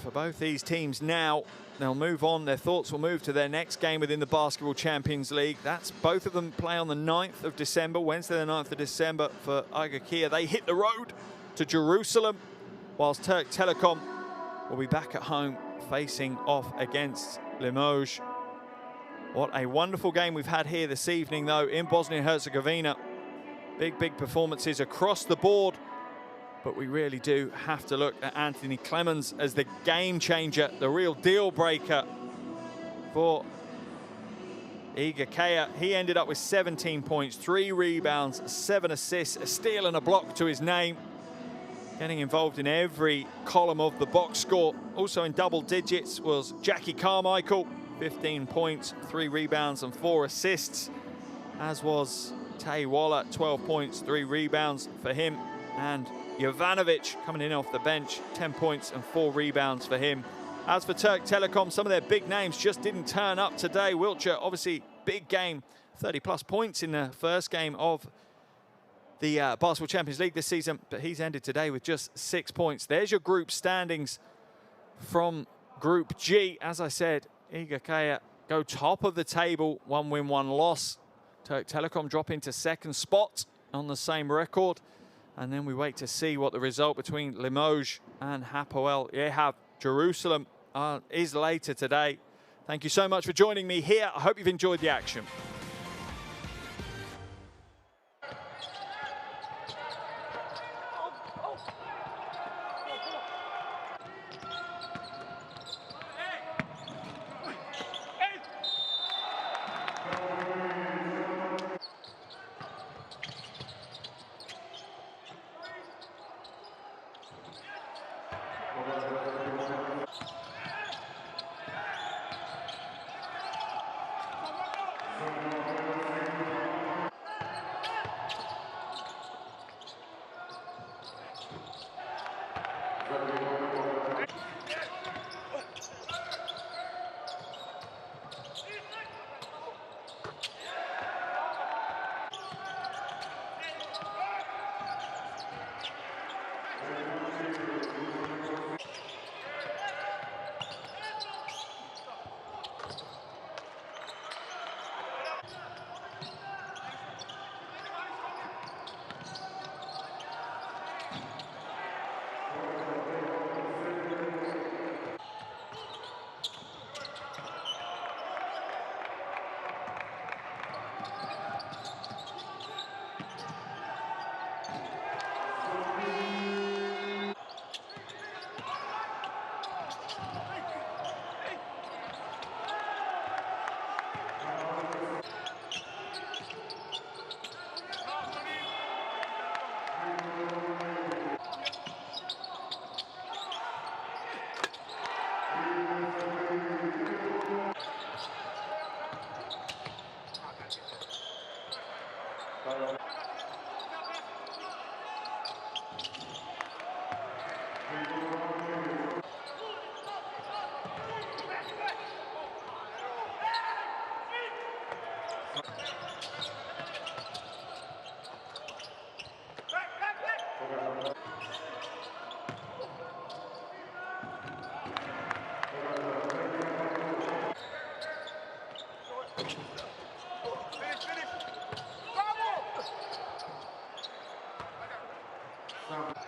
For both these teams now, they'll move on. Their thoughts will move to their next game within the Basketball Champions League. That's both of them play on the 9th of December, Wednesday the 9th of December for Igokea. They hit the road to Jerusalem, whilst Türk Telekom will be back at home facing off against Limoges. What a wonderful game we've had here this evening, though, in Bosnia and Herzegovina. Big, big performances across the board. But we really do have to look at Anthony Clemens as the game changer, the real deal breaker for Igokea. He ended up with 17 points, 3 rebounds, 7 assists, a steal and a block to his name. Getting involved in every column of the box score. Also in double digits was Jackie Carmichael, 15 points, 3 rebounds and 4 assists. As was Tay Waller, 12 points, 3 rebounds for him. And Jovanovic coming in off the bench, 10 points and 4 rebounds for him. As for Türk Telekom, some of their big names just didn't turn up today. Wiltshire, obviously, big game, 30-plus points in the first game of the Basketball Champions League this season, but he's ended today with just 6 points. There's your group standings from Group G. As I said, Igokea go top of the table, 1 win, 1 loss. Türk Telekom drop into 2nd spot on the same record. And then we wait to see what the result between Limoges and Hapoel Jerusalem is later today. Thank you so much for joining me here. I hope you've enjoyed the action. Finish. Bravo!